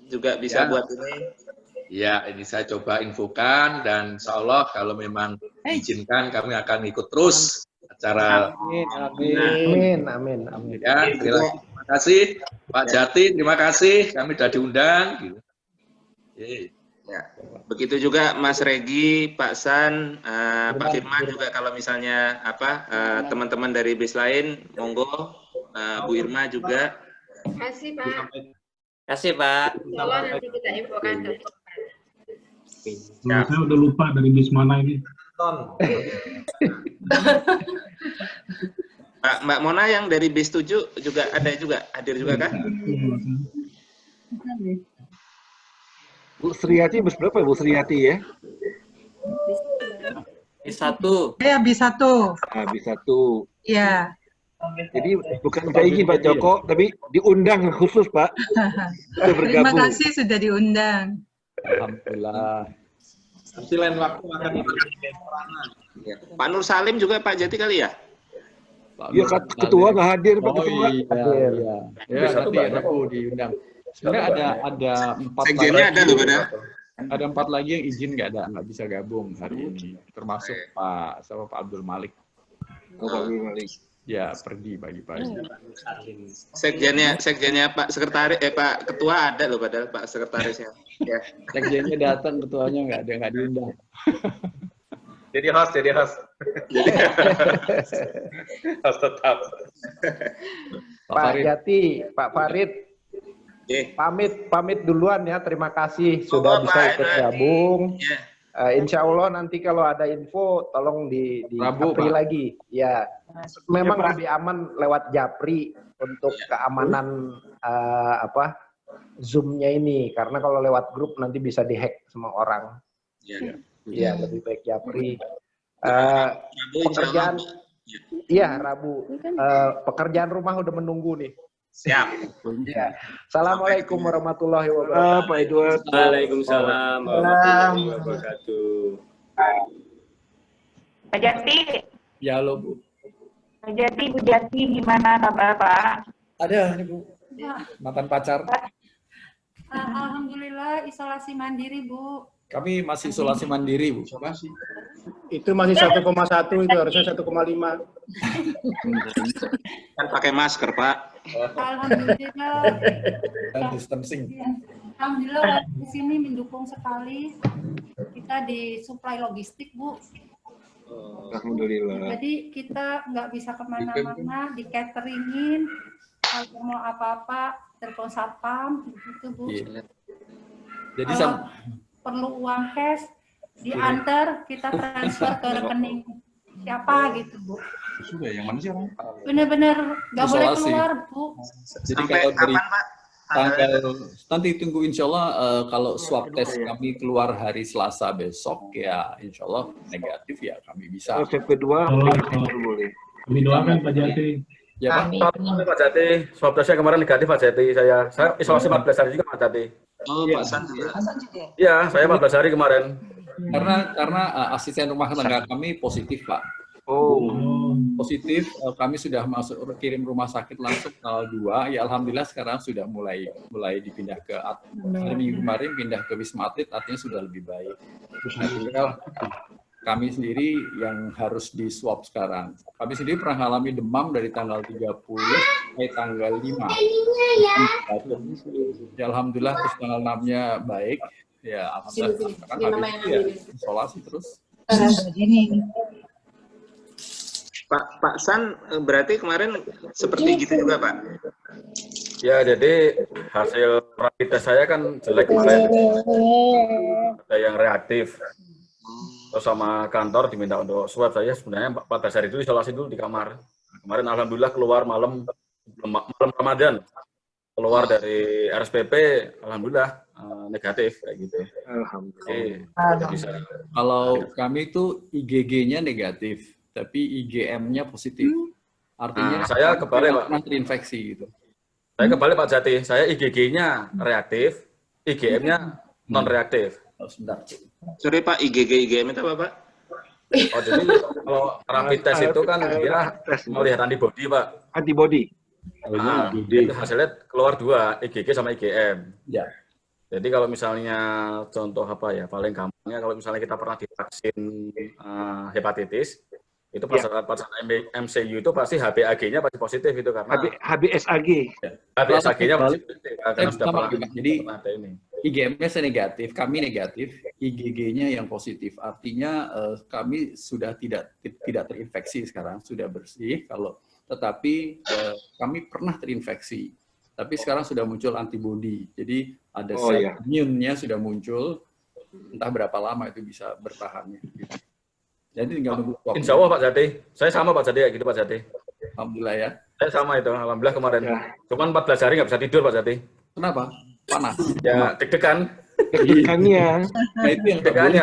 juga bisa Ya. buat ini. Ya, ini saya coba infokan dan insya Allah kalau memang diizinkan kami akan ikut terus acara. Amin, amin, amin. Ya, terima kasih Pak Jati, terima kasih kami sudah diundang. Gitu. Ya. Begitu juga Mas Regi, Pak San, Pak Firman juga kalau misalnya apa teman-teman dari bis lain, monggo, Bu Irma juga. Kasih Pak. Kasih Pak. Tolong nanti kita infokan ke Saya udah lupa dari bis mana ini. Mbak Mona yang dari bis 7 juga ada juga hadir juga kan? Bu Sriati bis berapa Bu Sriati ya? Bis 1. Ya, bis 1. Ah, bis 1. Iya. Jadi bukan minta izin Pak Joko, tapi diundang khusus Pak. Sudah Terima bergabung. kasih sudah diundang. Alhamdulillah. Nanti lain waktu akan ikut. Ya. Pak Nur Salim juga Pak Jati kali ya? Iya ketua nggak hadir Pak Oh Ketua. iya. Ya, nanti aku diundang. Sebenarnya ada 4 Sekjennya ada loh pada. Ada 4 lagi yang izin nggak bisa gabung hari ini, termasuk Pak Abdul Malik. Oh, Pak Abdul Malik. Ya, pergi pagi-pagi. Sekjennya Pak Sekretaris, Pak Ketua ada loh padahal Pak Sekretarisnya. Ya. Sekjennya datang, ketuanya nggak diundang. Jadi host. Host tetap. Pak Jati, Pak Farid, pamit duluan ya. Terima kasih sudah bisa ikut gabung. Insya Allah nanti kalau ada info tolong di Japri lagi. Ya, memang lebih aman lewat Japri untuk keamanan Zoom-nya ini. Karena kalau lewat grup nanti bisa dihack sama orang. Iya, lebih baik Japri. Pekerjaan, iya Rabu. Pekerjaan rumah udah menunggu nih. Siap. Ya. Assalamualaikum warahmatullahi wabarakatuh. Pak Edward. Waalaikumsalam warahmatullahi wabarakatuh. Pak Jati. Ya, halo Bu. Pak Jati, Bu Jati, gimana kabar Pak? Ada nih Bu. Mantan pacar. Alhamdulillah isolasi mandiri Bu. Kami masih isolasi mandiri Bu. Itu masih 1,1 itu harusnya 1,5. Kan pakai masker Pak. Alhamdulillah. Distancing. Alhamdulillah di sini mendukung sekali. Kita disuplai logistik Bu. Alhamdulillah. Jadi kita nggak bisa kemana-mana, di cateringin. Kalau mau apa-apa telepon satpam gitu Bu. Jadi perlu uang cash, diantar kita transfer ke rekening siapa gitu Bu. Sudah, yang mana sih orang? Bener-bener nggak boleh Isolasi. keluar Bu. Jadi kalau dari tanggal nanti tunggu insya Allah kalau swab test kami keluar hari Selasa besok ya insya Allah negatif ya kami bisa. Kalau swab kedua boleh. Kami doakan Pak Jati. Ya Pak. Pak Jati, swab testnya kemarin negatif Pak Jati. Saya isolasi 14 hari juga Pak Jati. Oh, Pak San juga. Iya, saya 14 hari kemarin. Karena asisten rumah tangga kami positif Pak. Positif, kami sudah masuk kirim rumah sakit langsung tanggal 2. Ya alhamdulillah sekarang sudah mulai dipindah ke hari Minggu kemarin pindah ke Wisma Atlet, artinya sudah lebih baik. Nah, tinggal kami sendiri yang harus di swab sekarang. Kami sendiri pernah mengalami demam dari tanggal 30 sampai tanggal 5. Ya alhamdulillah terus tanggal 6-nya baik. Ya alhamdulillah sekarang habis itu ya isolasi terus. Pak San berarti kemarin seperti gitu juga Pak? Ya, jadi hasil rapid test saya kan jelek kemarin. Ada yang reaktif. Terus sama kantor diminta untuk swab. Saya sebenarnya 14 hari itu isolasi dulu di kamar. Kemarin alhamdulillah keluar malam Ramadan. Keluar dari RSPP, alhamdulillah negatif kayak gitu. Alhamdulillah. Kalau kami itu IgG-nya negatif, tapi IgM-nya positif. Artinya saya kebalik Pak. Pernah terinfeksi gitu. Saya kebalik Pak Jati, saya IgG-nya reaktif, IgM-nya non reaktif. Sebentar. Sorry Pak, IgM itu apa Pak? Oh jadi kalau rapid test itu kan dia melihat antibody Pak. Antibody. Itu hasilnya keluar 2, IgG sama IgM. Ya. Jadi kalau misalnya contoh apa ya, paling gampangnya kalau misalnya kita pernah divaksin hepatitis, itu pas MCU itu pasti HbAg-nya pasti positif itu karena HbSAg. HbSAg-nya pasti positif karena sudah pernah. Jadi IgM-nya saya negatif, kami negatif, IgG-nya yang positif. Artinya kami sudah tidak terinfeksi sekarang, sudah bersih. Tetapi kami pernah terinfeksi. Tapi sekarang sudah muncul antibodi. Jadi ada sel imunnya sudah muncul. Entah berapa lama itu bisa bertahannya. Gitu. Jadi tinggal nunggu waktu. Insya Allah Pak Jati. Saya sama Pak Jati ya gitu Pak Jati. Alhamdulillah ya. Saya sama itu. Alhamdulillah kemarin. Cuman 14 hari nggak bisa tidur Pak Jati. Kenapa? Panas. Ya deg-degan. Deg-degannya. Nah itu yang deg-degannya.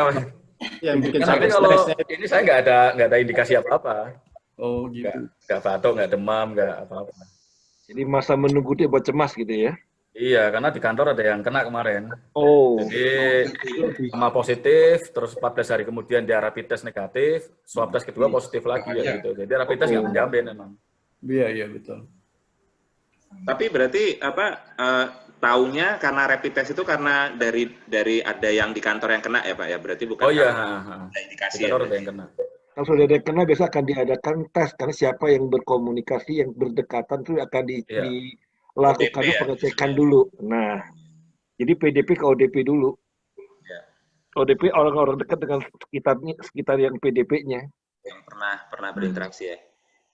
Yang bikin Tapi kalau ini saya nggak ada indikasi apa-apa. Oh gitu. Nggak batuk, nggak demam, nggak apa-apa. Jadi masa menunggu dia buat cemas gitu ya? Iya, karena di kantor ada yang kena kemarin. Jadi sama positif, terus 14 hari kemudian dia rapid test negatif, swab test kedua positif lagi ya gitu. Jadi rapid test nggak menjamin emang. Iya betul. Tapi berarti taunya karena rapid test itu karena dari ada yang di kantor yang kena ya Pak ya, berarti bukan ada indikasi di kantor ya, ada yang kena. Kalau sudah ada kena, biasa akan diadakan tes karena siapa yang berkomunikasi, yang berdekatan itu akan Iya. dilakukan ODP ya, pengecekan dulu. Nah, jadi PDP ke ODP dulu. Ya. ODP orang-orang dekat dengan sekitar yang PDP-nya. Yang pernah berinteraksi ya.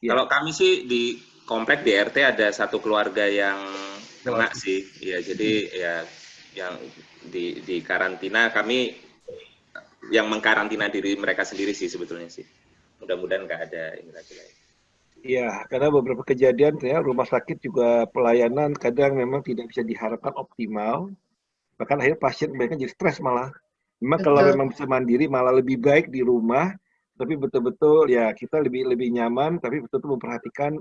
Ya. Kalau kami sih di komplek di RT ada satu keluarga yang kena sih. Ya, jadi ya yang di karantina, kami yang mengkarantina diri mereka sendiri sih sebetulnya sih. Mudah-mudahan nggak ada ini lagi. Iya, karena beberapa kejadian ya rumah sakit juga pelayanan kadang memang tidak bisa diharapkan optimal. Bahkan akhirnya pasien mereka jadi stres malah. Memang kalau memang bisa mandiri malah lebih baik di rumah, tapi betul-betul ya kita lebih nyaman, tapi betul-betul memperhatikan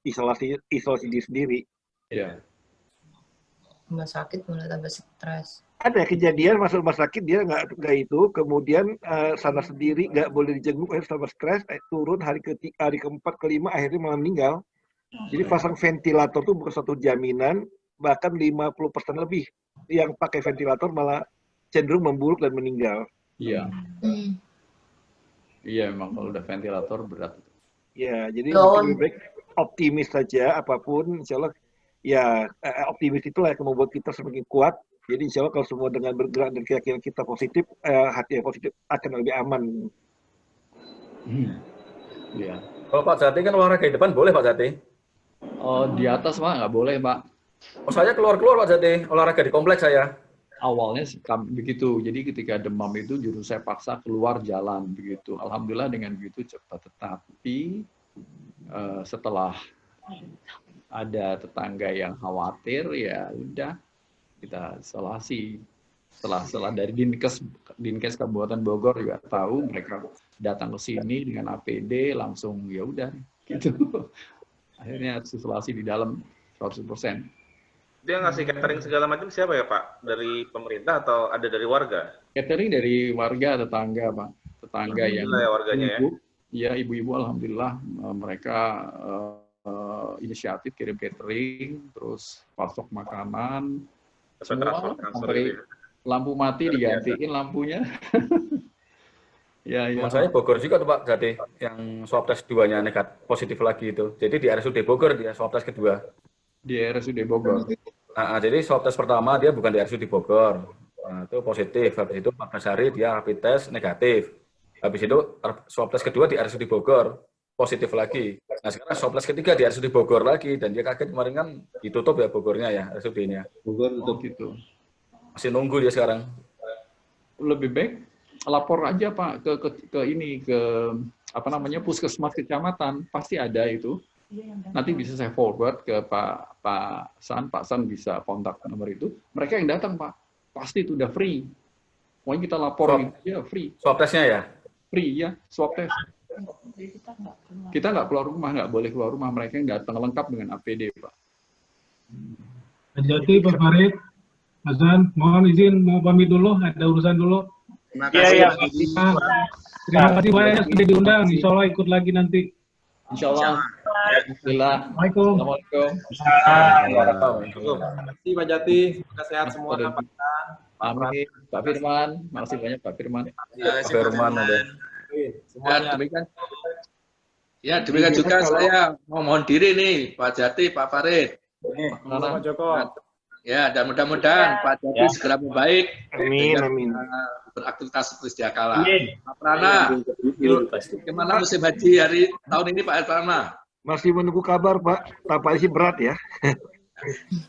isolasi diri sendiri. Iya. Rumah sakit mulai tambah stres. Ada kejadian masuk rumah sakit dia nggak itu, kemudian sana sendiri nggak boleh dijenguk, akhirnya tambah stres, turun hari keempat kelima akhirnya malah meninggal. Jadi pasang ventilator itu bukan satu jaminan, bahkan 50% lebih yang pakai ventilator malah cenderung memburuk dan meninggal. Iya. Iya, memang kalau udah ventilator berat. Ya, jadi lebih baik optimis saja apapun, insya Allah ya optimis itulah yang membuat kita semakin kuat. Jadi insya Allah kalau semua dengan bergerak dan keyakinan kita positif, hati yang positif akan lebih aman. Iya. Kalau Pak Jati kan olahraga di depan boleh Pak Jati? Oh, di atas Pak nggak boleh Pak. Oh saya keluar Pak Jati, olahraga di kompleks saya. Awalnya begitu, jadi ketika demam itu justru saya paksa keluar jalan begitu. Alhamdulillah dengan begitu cepat. Tetapi setelah ada tetangga yang khawatir, ya udah kita isolasi. Setelah dari Dinkes Kabupaten Bogor juga tahu, mereka datang ke sini dengan APD langsung ya udah gitu. Akhirnya harus isolasi di dalam 100%. Dia ngasih catering segala macam siapa ya Pak? Dari pemerintah atau ada dari warga? Catering dari warga, tetangga Pak. Tetangga yang ya warganya ibu, ya ibu-ibu alhamdulillah mereka inisiatif kirim catering, terus pasok makanan, semua sampai lampu mati digantiin lampunya. Ya. Saya Bogor juga tuh Pak Jati, yang swab test keduanya positif lagi itu. Jadi di RSUD Bogor dia swab test kedua. Di RSUD Bogor. Jadi swab test pertama dia bukan di RSUD Bogor. Nah, itu positif. Habis itu 14 hari dia rapid test negatif. Habis itu swab test kedua di RSUD Bogor positif lagi. Nah sekarang swab test ketiga di RSUD Bogor lagi, dan dia kaget kemarin kan ditutup ya Bogornya ya, RSUD-nya. Bogor tutup gitu. Masih nunggu dia sekarang. Lebih baik lapor aja Pak ke apa namanya puskesmas kecamatan, pasti ada itu. Nanti bisa saya forward ke Pak San bisa kontak nomor itu. Mereka yang datang Pak, pasti itu udah free. Pokoknya kita lapor ya free. Swab testnya ya? Free ya, swab test. Kita nggak keluar rumah, nggak boleh keluar rumah. Mereka yang datang lengkap dengan APD Pak. Jadi Pak Farid, Hasan, mohon izin mau pamit dulu, ada urusan dulu. Terima kasih. Terima kasih banyak sudah diundang. Insya Allah ikut lagi nanti. Insya Allah. Alhamdulillah. Assalamualaikum. Assalamualaikum. Terima kasih Pak Jati. Semoga sehat semua. Amin. Pak Firman, makasih banyak Pak Firman. Pak Firman udah. Demikian juga saya mohon diri nih Pak Jati, Pak Farid. Pak Joko. Ya, dan mudah-mudahan Pak Jati segera membaik. Amin. Beraktivitas seperti sedia kala. Pak Prana, gimana musim haji hari tahun ini Pak Prana? Masih menunggu kabar Pak, tampaknya sih berat ya.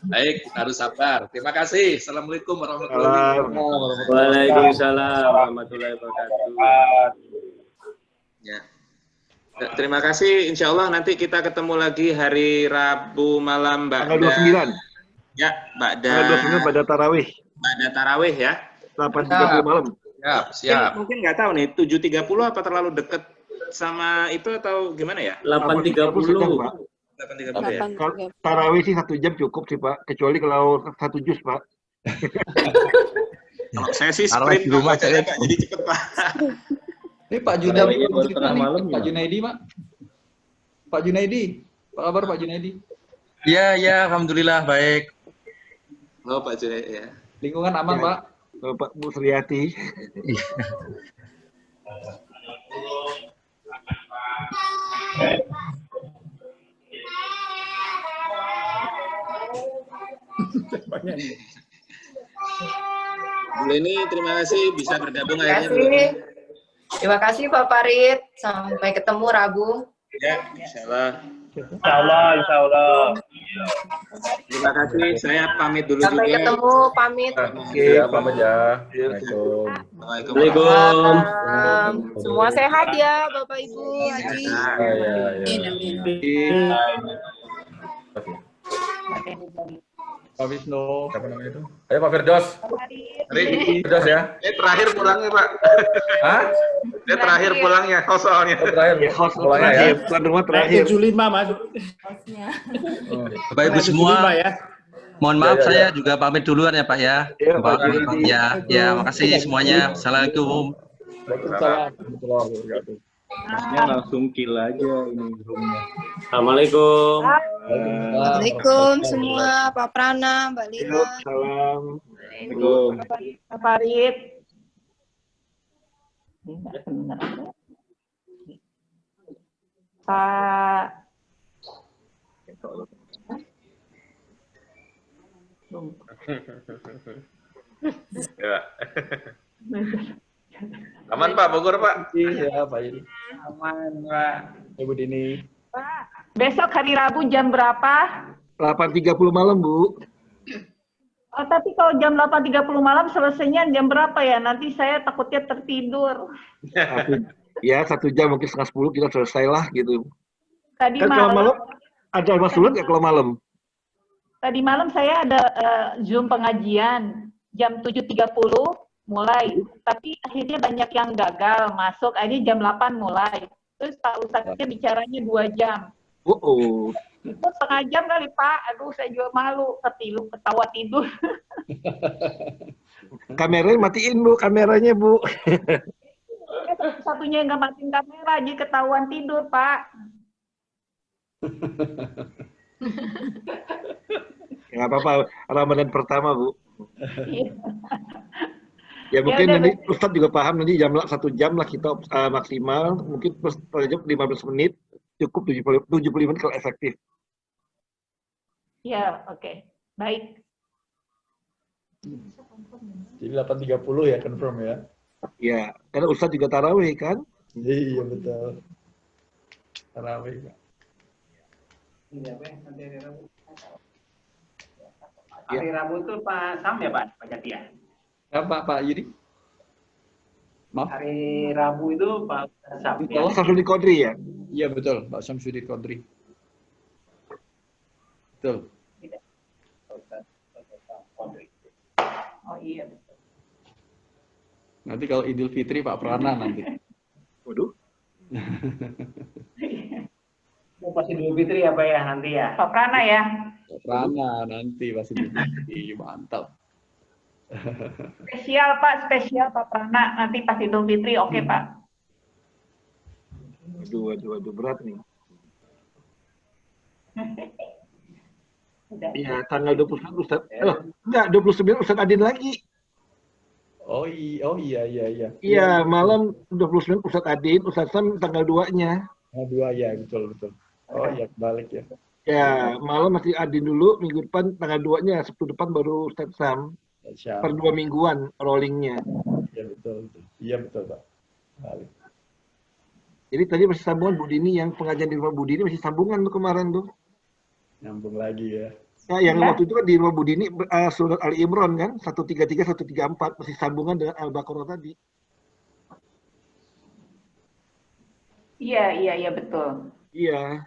Baik, harus sabar. Terima kasih. Assalamualaikum warahmatullahi wabarakatuh. Waalaikumsalam warahmatullahi wabarakatuh. Ya. Terima kasih. Insya Allah nanti kita ketemu lagi hari Rabu malam Mbak. Tanggal 29. Ya, Mbak. Tanggal 29 pada tarawih. Pada tarawih ya. 8.30 malam. Siap. Mungkin nggak tahu nih, 7.30 apa terlalu dekat sama itu atau gimana ya? 8.30. 8.30 ya. Tarawih sih 1 jam cukup sih Pak, kecuali kalau 1 jus Pak. Kalau saya sih sprint di rumah saya Pak, jadi cepet Pak. Ini Pak Junaidi, Pak Junaidi Pak. Pak Junaidi, apa kabar Pak Junaidi? Ya, alhamdulillah baik. Oh Pak Junaidi ya. Lingkungan aman Pak. Bapak Bu Sriati. Bu Leni, terima kasih bisa bergabung Terima akhirnya. kasih. Terima kasih Pak Farid. Sampai ketemu Rabu. Ya, insya Allah. Insya Allah, insya Allah. Terima kasih. Saya pamit dulu Sampai juga. ketemu, pamit. Oke, pamit ya. Assalamualaikum. Assalamualaikum. Semua sehat ya, Bapak Ibu, Haji. Pak Wisnu. Siapa namanya itu? Ayo Pak Firdaus. Firdaus ya. Terakhir pulangnya, Pak. Hah? Dia terakhir pulangnya, host soalnya. Terakhir, host pulangnya ya. Tuan rumah terakhir. 75, Mas. Bapak Ibu semua, ya. mohon maaf Ya, ya, saya juga pamit duluan ya Pak ya. Ya, Pak. Ya, makasih semuanya. Assalamualaikum. Waalaikumsalam warahmatullahi wabarakatuh. Masnya langsung kill aja ini roomnya. Assalamualaikum. Assalamualaikum semua, Pak Prana, Mbak Lina. Salam. Assalamualaikum. Pak Farid. Pak Ya. Aman Pak, Bogor Pak. Iya, Pak Yudi. Aman, Pak. Ibu Dini. Pak, besok hari Rabu jam berapa? 8.30 malam, Bu. Oh, tapi kalau jam 8.30 malam selesainya jam berapa ya? Nanti saya takutnya tertidur. Ya, 1 jam mungkin setengah 10 kita selesai lah gitu. Tadi Kan kalau malam, malam ada Mas Sulut nggak kalau malam? tadi malam saya ada Zoom pengajian jam 7.30 mulai. Tapi akhirnya banyak yang gagal masuk. Akhirnya jam 8 mulai. Terus Pak Ustadznya bicaranya 2 jam. Itu setengah jam kali Pak. Aduh, saya juga malu. Ketawa tidur. Kameranya matiin, Bu. Kameranya, Bu. Satunya yang nggak matiin kamera, jadi ketahuan tidur, Pak. Nggak apa-apa. Ramadan pertama, Bu. Iya. Ya mungkin udah, nanti Ustadz juga paham nanti jam 1 jam lah kita maksimal. Mungkin plus 15 menit. Cukup 75 menit kalau efektif. Ya, oke. Baik. Jadi 8.30 ya, confirm ya? Ya, karena Ustadz juga tarawih kan? Iya, betul. Tarawih, Pak. Hari Rabu itu Pak Sam ya, Pak? Pak Jati ya? Pak Yudi? Maaf. Hari Rabu itu Pak Sam ya? Samsudi Kodri ya? Iya, betul. Pak Samsudi Kodri. Betul. Oh iya. Nanti kalau Idul Fitri Pak Prana nanti. Waduh. Pas Idul Fitri ya Pak ya nanti ya? Pak Prana ya? Pak Prana nanti pas Idul Fitri. Mantap. Spesial Pak, spesial Pak Prana. Nanti pas Idul Fitri, oke Pak. Aduh, berat nih. Iya, tanggal 29 Ustaz. Enggak, 29 Ustaz Adin lagi. Oh iya. Iya, malam 29 Ustaz Adin, Ustaz Sam tanggal 2-nya. Oh, 2 ya, betul. Oh iya, balik ya. Ya, malam masih Adin dulu, minggu depan tanggal 2-nya, Sabtu depan baru Ustaz Sam. Siap. Per 2 mingguan rollingnya. Iya, betul. Iya, betul, Pak. Balik. Jadi tadi masih sambungan Bu Dini, yang pengajian di rumah Bu Dini masih sambungan tuh kemarin tuh. Nyambung lagi ya. Nah, yang waktu itu kan di rumah Bu Dini surat Ali Imran kan 133 134 masih sambungan dengan Al-Baqarah tadi. Iya, betul. Iya.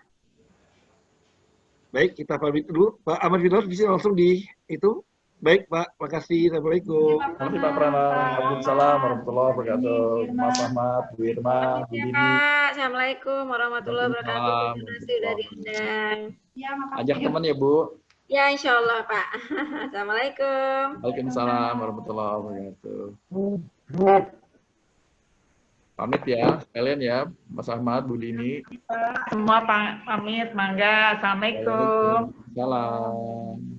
Baik, kita pamit dulu. Pak Ahmad Firdaus bisa langsung di itu. Baik, Pak. Makasih. Assalamualaikum. Terima kasih Pak Prana. Waalaikumsalam warahmatullahi wabarakatuh. Mas Ahmad, Bu Irma, Bu Dini. Pak, Assalamualaikum warahmatullahi wabarakatuh. Terima kasih sudah diundang. Ya, Ajak teman ya, Bu. Ya, insya Allah, Pak. Assalamualaikum. Waalaikumsalam warahmatullahi wabarakatuh. Pamit ya, sekalian ya, Mas Ahmad, Bu Dini. Semua pamit, mangga. Assalamualaikum. Salam.